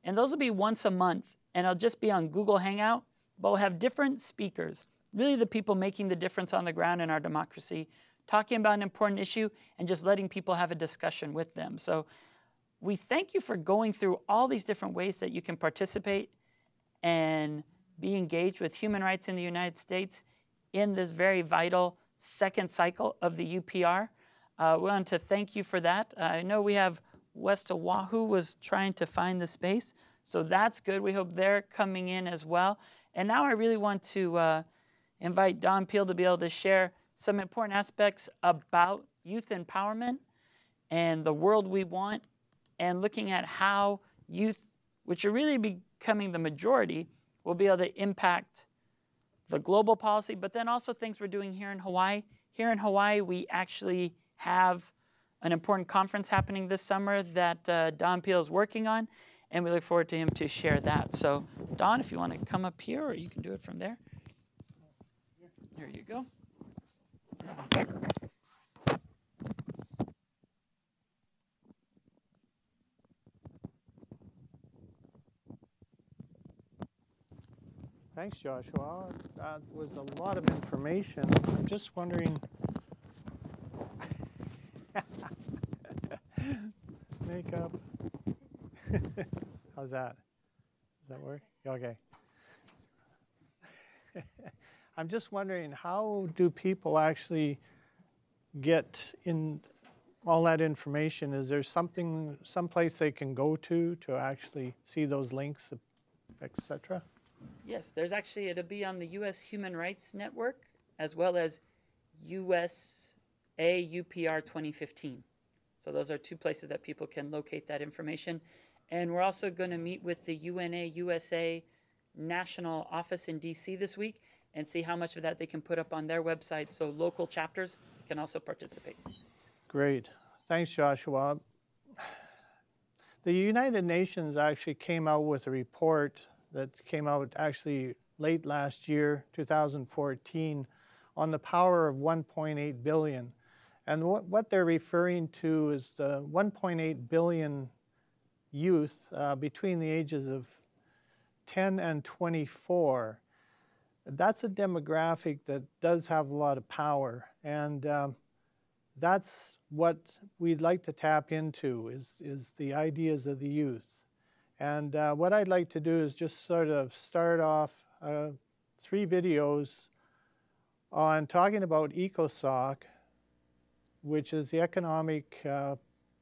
Speaker 32: And those will be once a month, and it'll just be on Google Hangout, but we'll have different speakers, really the people making the difference on the ground in our democracy, talking about an important issue and just letting people have a discussion with them. So we thank you for going through all these different ways that you can participate and be engaged with human rights in the United States in this very vital second cycle of the UPR. We want to thank you for that. I know we have West Oahu was trying to find the space, so that's good. We hope they're coming in as well. And now I really want to invite Don Peel to be able to share some important aspects about youth empowerment and the world we want, and looking at how youth, which are really becoming the majority, will be able to impact the global policy, but then also things we're doing here in Hawaii. Here in Hawaii, we actually have an important conference happening this summer that Don Peel is working on, and we look forward to him to share that. So Don, if you want to come up here, or you can do it from there. There you go.
Speaker 2: Thanks, Joshua. That was a lot of information. I'm just wondering, makeup. How's that? Does that work? Okay. I'm just wondering, how do people actually get in all that information? Is there someplace they can go to actually see those links, etc.?
Speaker 32: Yes, there's actually, it'll be on the U.S. Human Rights Network as well as USA UPR 2015. So those are 2 places that people can locate that information. And we're also going to meet with the UNA USA National Office in D.C. this week and see how much of that they can put up on their website so local chapters can also participate.
Speaker 2: Great. Thanks, Joshua. The United Nations actually came out with a report that came out actually late last year, 2014, on the power of 1.8 billion. And what they're referring to is the 1.8 billion youth between the ages of 10 and 24. That's a demographic that does have a lot of power, and that's what we'd like to tap into is the ideas of the youth. And what I'd like to do is just sort of start off 3 videos on talking about ECOSOC, which is the economic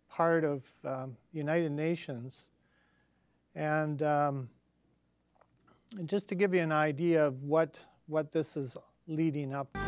Speaker 2: part of United Nations. And just to give you an idea of what this is leading up to.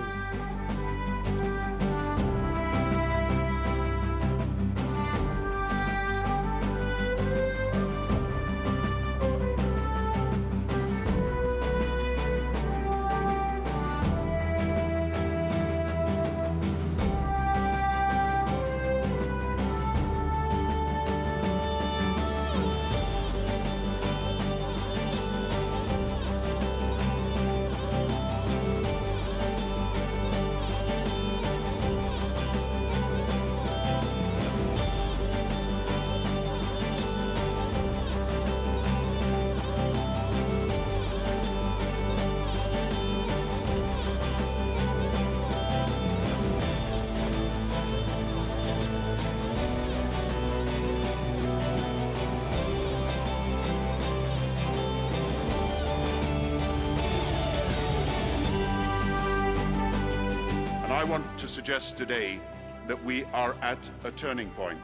Speaker 9: I want to suggest today that we are at a turning point.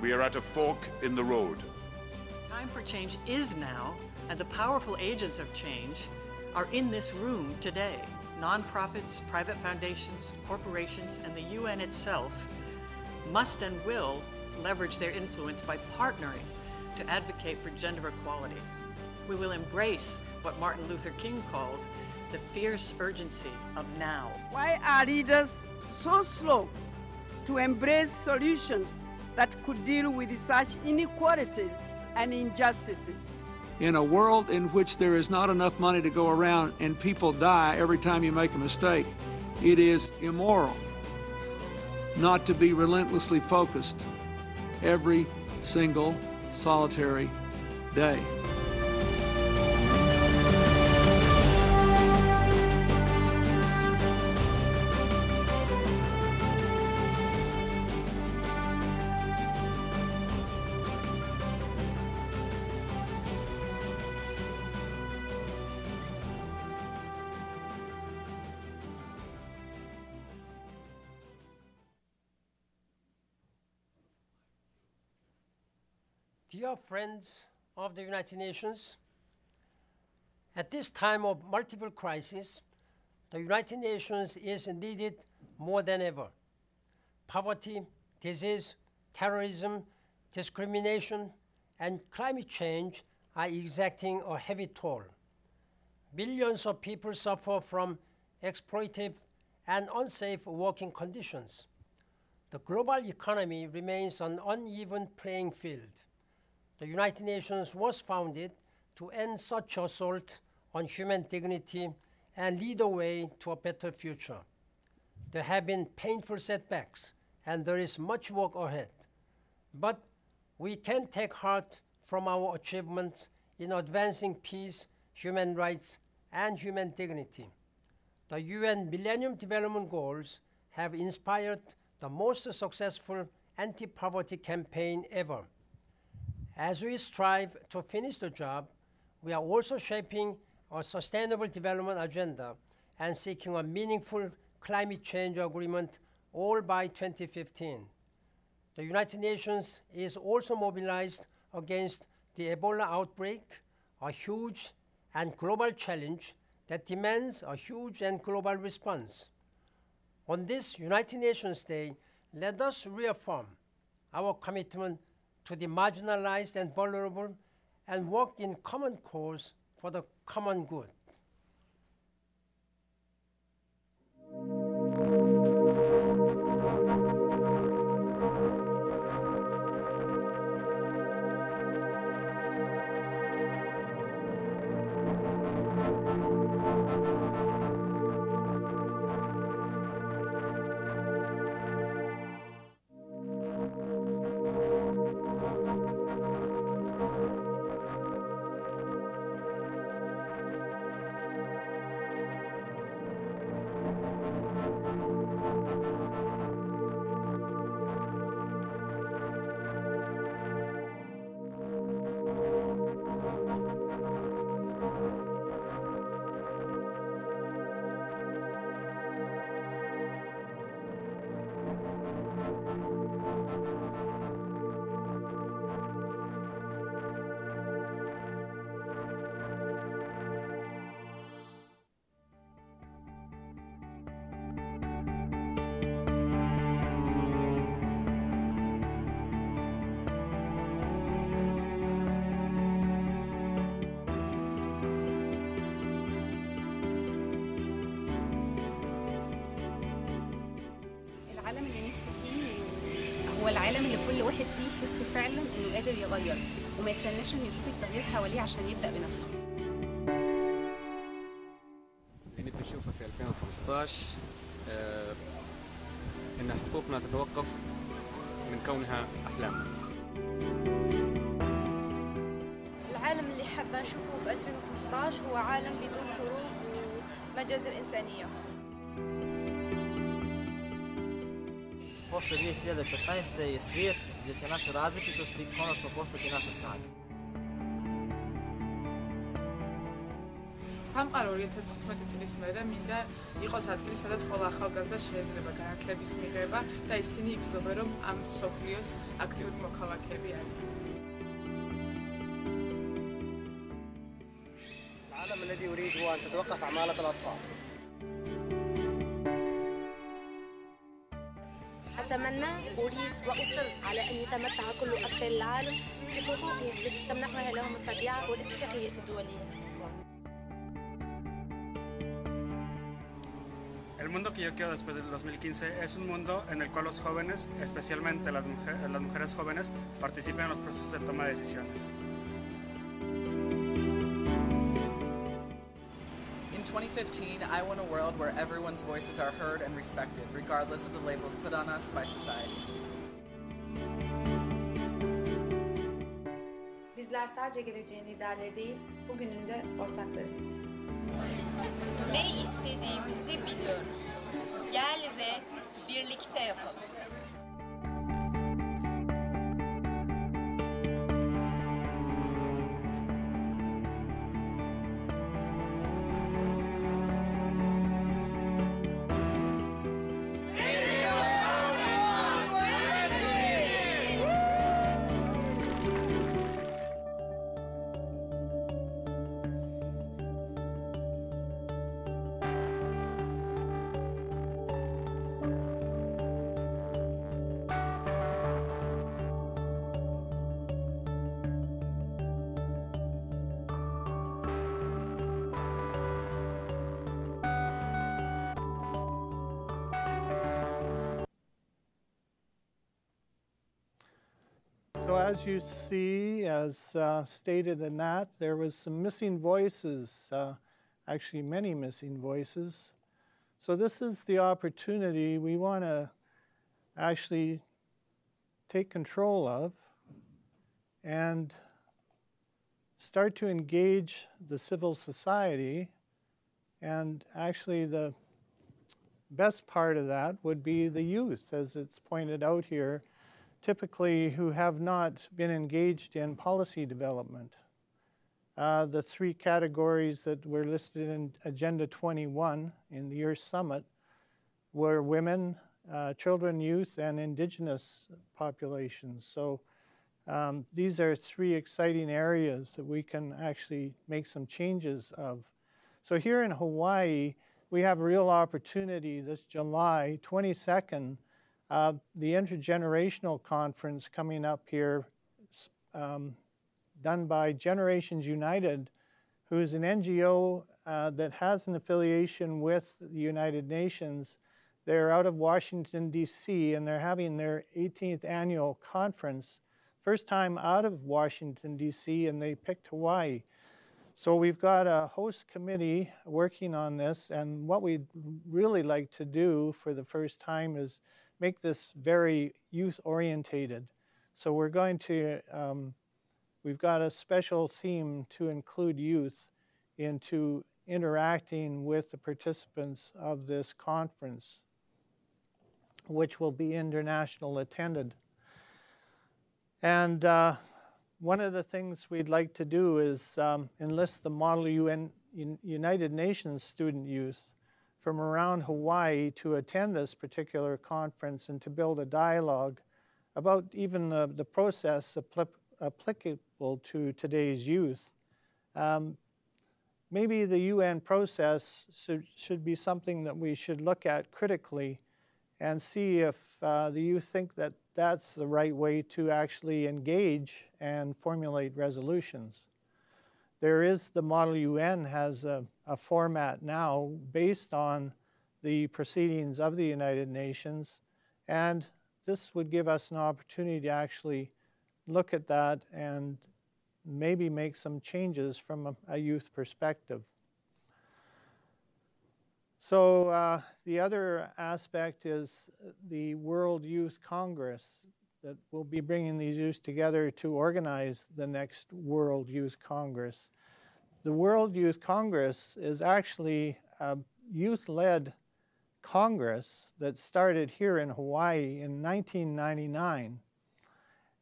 Speaker 9: We are at a fork in the road.
Speaker 11: Time for change is now, and the powerful agents of change are in this room today. Nonprofits, private foundations, corporations, and the UN itself must and will leverage their influence by partnering to advocate for gender equality. We will embrace what Martin Luther King called the fierce urgency of now.
Speaker 12: Why are leaders so slow to embrace solutions that could deal with such inequalities and injustices?
Speaker 16: In a world in which there is not enough money to go around and people die every time you make a mistake, it is immoral not to be relentlessly focused every single solitary day.
Speaker 17: Dear friends of the United Nations, at this time of multiple crises, the United Nations is needed more than ever. Poverty, disease, terrorism, discrimination, and climate change are exacting a heavy toll. Millions of people suffer from exploitative and unsafe working conditions. The global economy remains an uneven playing field. The United Nations was founded to end such assault on human dignity and lead the way to a better future. There have been painful setbacks, and there is much work ahead. But we can take heart from our achievements in advancing peace, human rights, and human dignity. The UN Millennium Development Goals have inspired the most successful anti-poverty campaign ever. As we strive to finish the job, we are also shaping a sustainable development agenda and seeking a meaningful climate change agreement, all by 2015. The United Nations is also mobilized against the Ebola outbreak, a huge and global challenge that demands a huge and global response. On this United Nations Day, let us reaffirm our commitment to the marginalized and vulnerable and work in common cause for the common good.
Speaker 18: العالم اللي نفسي فيه هو العالم اللي كل واحد فيه يحس فعلا انه قادر يغير وما يستناش انه يشوف التغيير حواليه عشان يبدا بنفسه.
Speaker 19: اللي بنشوفه في 2015 ان حقوقنا تتوقف من كونها احلام.
Speaker 20: العالم اللي حابه نشوفه في 2015 هو عالم بدون حروب ومجازر انسانيه.
Speaker 21: Posle 2015. je svijet gdje će naše različitosti konačno postati naša snaga.
Speaker 1: სამყარო 2015 წლის მერე მინდა იყოს ადგილი, სადაც ყველა ახალგაზრდა შეიძლება განათლების მიღება და ისინი იგრძნობენ, რომ ამ მსოფლიოს აქტიური მოქალაქეები არიან.
Speaker 3: العالم الذي أريد هو أن تتوقف عمالة الأطفال.
Speaker 20: أتمنى أريد وأصر على أن يتمتع كل أطفال العالم بحقوقهم التي تمنحها لهم الطبيعة والاتفاقية الدولية.
Speaker 19: El mundo que yo quiero después del 2015 es un mundo en el cual los jóvenes, especialmente las mujeres jóvenes, participen en los procesos de toma de decisiones.
Speaker 4: In 2015, I want a world where everyone's voices are heard and respected, regardless of the labels put on us by society.
Speaker 15: Bizler sadece geleceğin liderleri değil, bugünün de ortaklarıyız.
Speaker 22: Ne istediğimizi biliyoruz. Gel ve birlikte yapalım.
Speaker 2: So as you see, as stated in that, there was some missing voices, actually many missing voices. So this is the opportunity we want to actually take control of and start to engage the civil society. And actually the best part of that would be the youth, as it's pointed out here, typically who have not been engaged in policy development. The three categories that were listed in Agenda 21 in the year's summit were women, children, youth, and indigenous populations. So these are three exciting areas that we can actually make some changes of. So here in Hawaii, we have a real opportunity this July 22nd, the intergenerational conference coming up here, done by Generations United, who is an NGO that has an affiliation with the United Nations. They're out of Washington, D.C., and they're having their 18th annual conference, first time out of Washington, D.C., and they picked Hawaii. So we've got a host committee working on this, and what we'd really like to do for the first time is make this very youth-orientated. So we're going to, we've got a special theme to include youth into interacting with the participants of this conference, which will be international attended. And one of the things we'd like to do is enlist the Model United Nations student youth from around Hawaii to attend this particular conference and to build a dialogue about even the process applicable to today's youth. Maybe the UN process should be something that we should look at critically and see if the youth think that that's the right way to actually engage and formulate resolutions. There is, the Model UN has a format now based on the proceedings of the United Nations, and this would give us an opportunity to actually look at that and maybe make some changes from a youth perspective. So the other aspect is the World Youth Congress that will be bringing these youth together to organize the next World Youth Congress. The World Youth Congress is actually a youth-led congress that started here in Hawaii in 1999.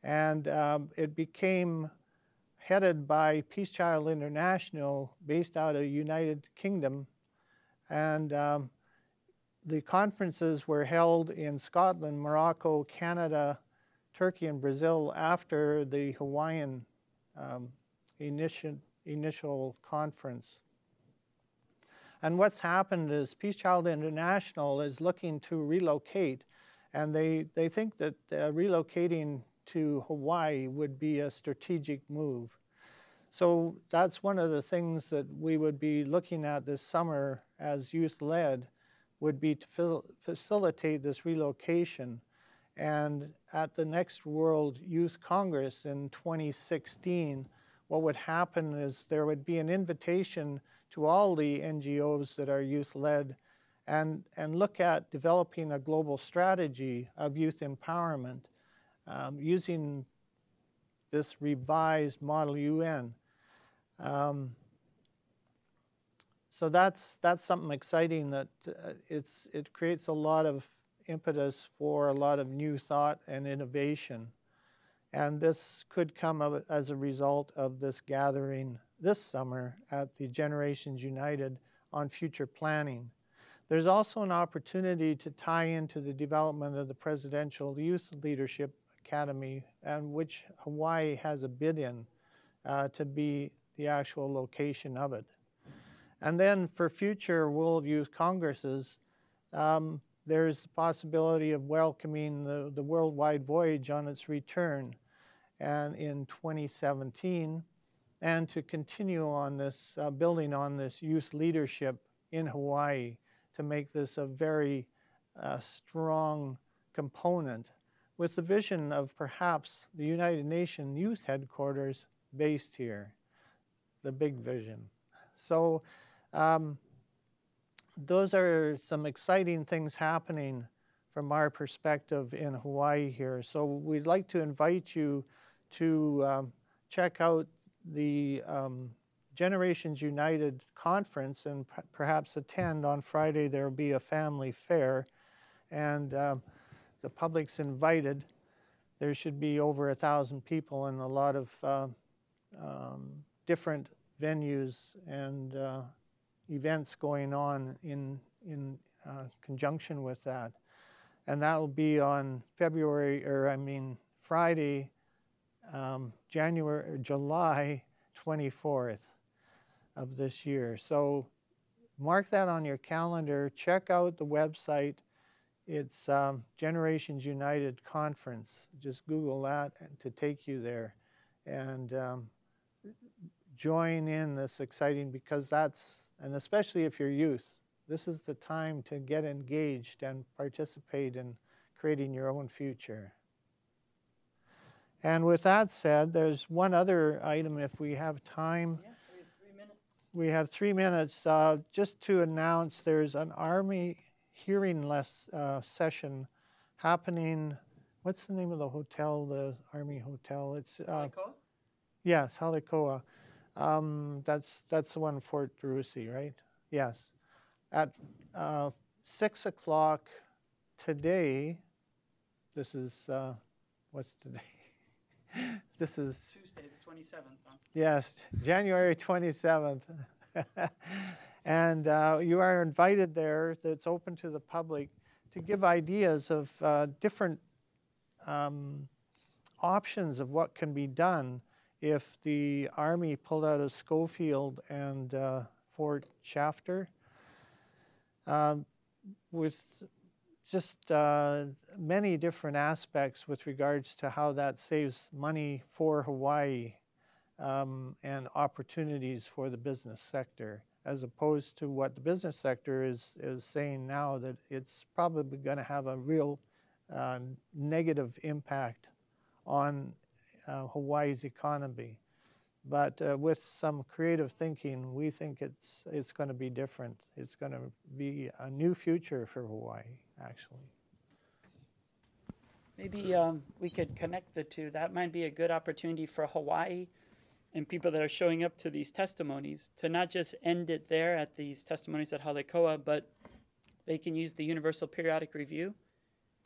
Speaker 2: And it became headed by Peace Child International, based out of United Kingdom. And the conferences were held in Scotland, Morocco, Canada, Turkey, and Brazil after the Hawaiian initial conference. And what's happened is Peace Child International is looking to relocate, and they think that relocating to Hawaii would be a strategic move. So that's one of the things that we would be looking at this summer as youth-led, would be to facilitate this relocation. And at the next World Youth Congress in 2016, what would happen is there would be an invitation to all the NGOs that are youth-led and look at developing a global strategy of youth empowerment using this revised Model UN. So that's something exciting, that it creates a lot of impetus for a lot of new thought and innovation. And this could come as a result of this gathering this summer at the Generations United on future planning. There's also an opportunity to tie into the development of the Presidential Youth Leadership Academy, and which Hawaii has a bid in to be the actual location of it. And then for future World Youth Congresses, there's the possibility of welcoming the Worldwide Voyage on its return and in 2017, and to continue on this, building on this youth leadership in Hawaii to make this a very strong component, with the vision of perhaps the United Nations Youth Headquarters based here, the big vision. So those are some exciting things happening from our perspective in Hawaii here. So we'd like to invite you to check out the Generations United conference and perhaps attend. On Friday there will be a family fair, and the public's invited. There should be over 1,000 people and a lot of different venues and events going on in conjunction with that. And that will be on Friday, July 24th of this year. So mark that on your calendar. Check out the website. It's Generations United Conference. Just Google that to take you there. And join in this exciting, because and especially if you're youth, this is the time to get engaged and participate in creating your own future. And with that said, there's one other item if we have time.
Speaker 32: Yeah, we have 3 minutes.
Speaker 2: We have 3 minutes just to announce there's an Army hearing session happening. What's the name of the hotel, the Army hotel? It's
Speaker 32: Halikoa?
Speaker 2: Yes, Halikoa. That's the one in Fort DeRussy, right? Yes. At 6 o'clock today, this is, what's today? This is
Speaker 32: Tuesday the 27th. Huh?
Speaker 2: Yes, January 27th. And you are invited there. It's open to the public to give ideas of different options of what can be done if the Army pulled out of Schofield and Fort Shafter, with just many different aspects with regards to how that saves money for Hawaii and opportunities for the business sector, as opposed to what the business sector is saying now, that it's probably going to have a real negative impact on Hawaii's economy. But with some creative thinking, we think it's going to be different. It's going to be a new future for Hawaii, actually.
Speaker 32: Maybe we could connect the two. That might be a good opportunity for Hawaii and people that are showing up to these testimonies to not just end it there at these testimonies at Halikoa, but they can use the Universal Periodic Review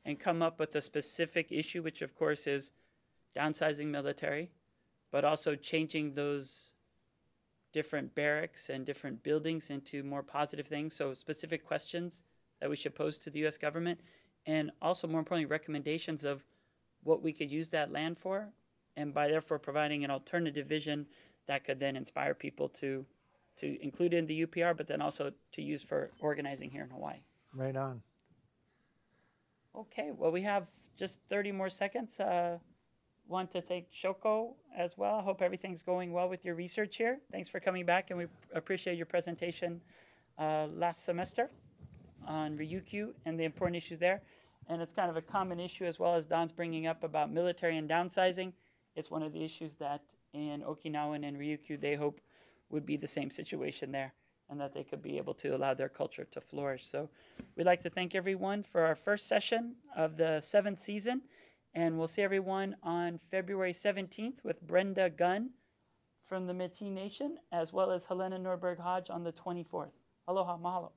Speaker 32: and come up with a specific issue, which of course is downsizing military, but also changing those different barracks and different buildings into more positive things. So specific questions that we should pose to the U.S. government, and also more importantly, recommendations of what we could use that land for, and by therefore providing an alternative vision that could then inspire people to include in the UPR, but then also to use for organizing here in Hawaii.
Speaker 2: Right on.
Speaker 32: Okay, well, we have just 30 more seconds. Want to thank Shoko as well. I hope everything's going well with your research here. Thanks for coming back, and we appreciate your presentation last semester on Ryukyu and the important issues there. And it's kind of a common issue as well as Don's bringing up about military and downsizing. It's one of the issues that in Okinawan and Ryukyu they hope would be the same situation there, and that they could be able to allow their culture to flourish. So we'd like to thank everyone for our first session of the 7th season, and we'll see everyone on February 17th with Brenda Gunn from the Métis Nation, as well as Helena Norberg Hodge on the 24th. Aloha, mahalo.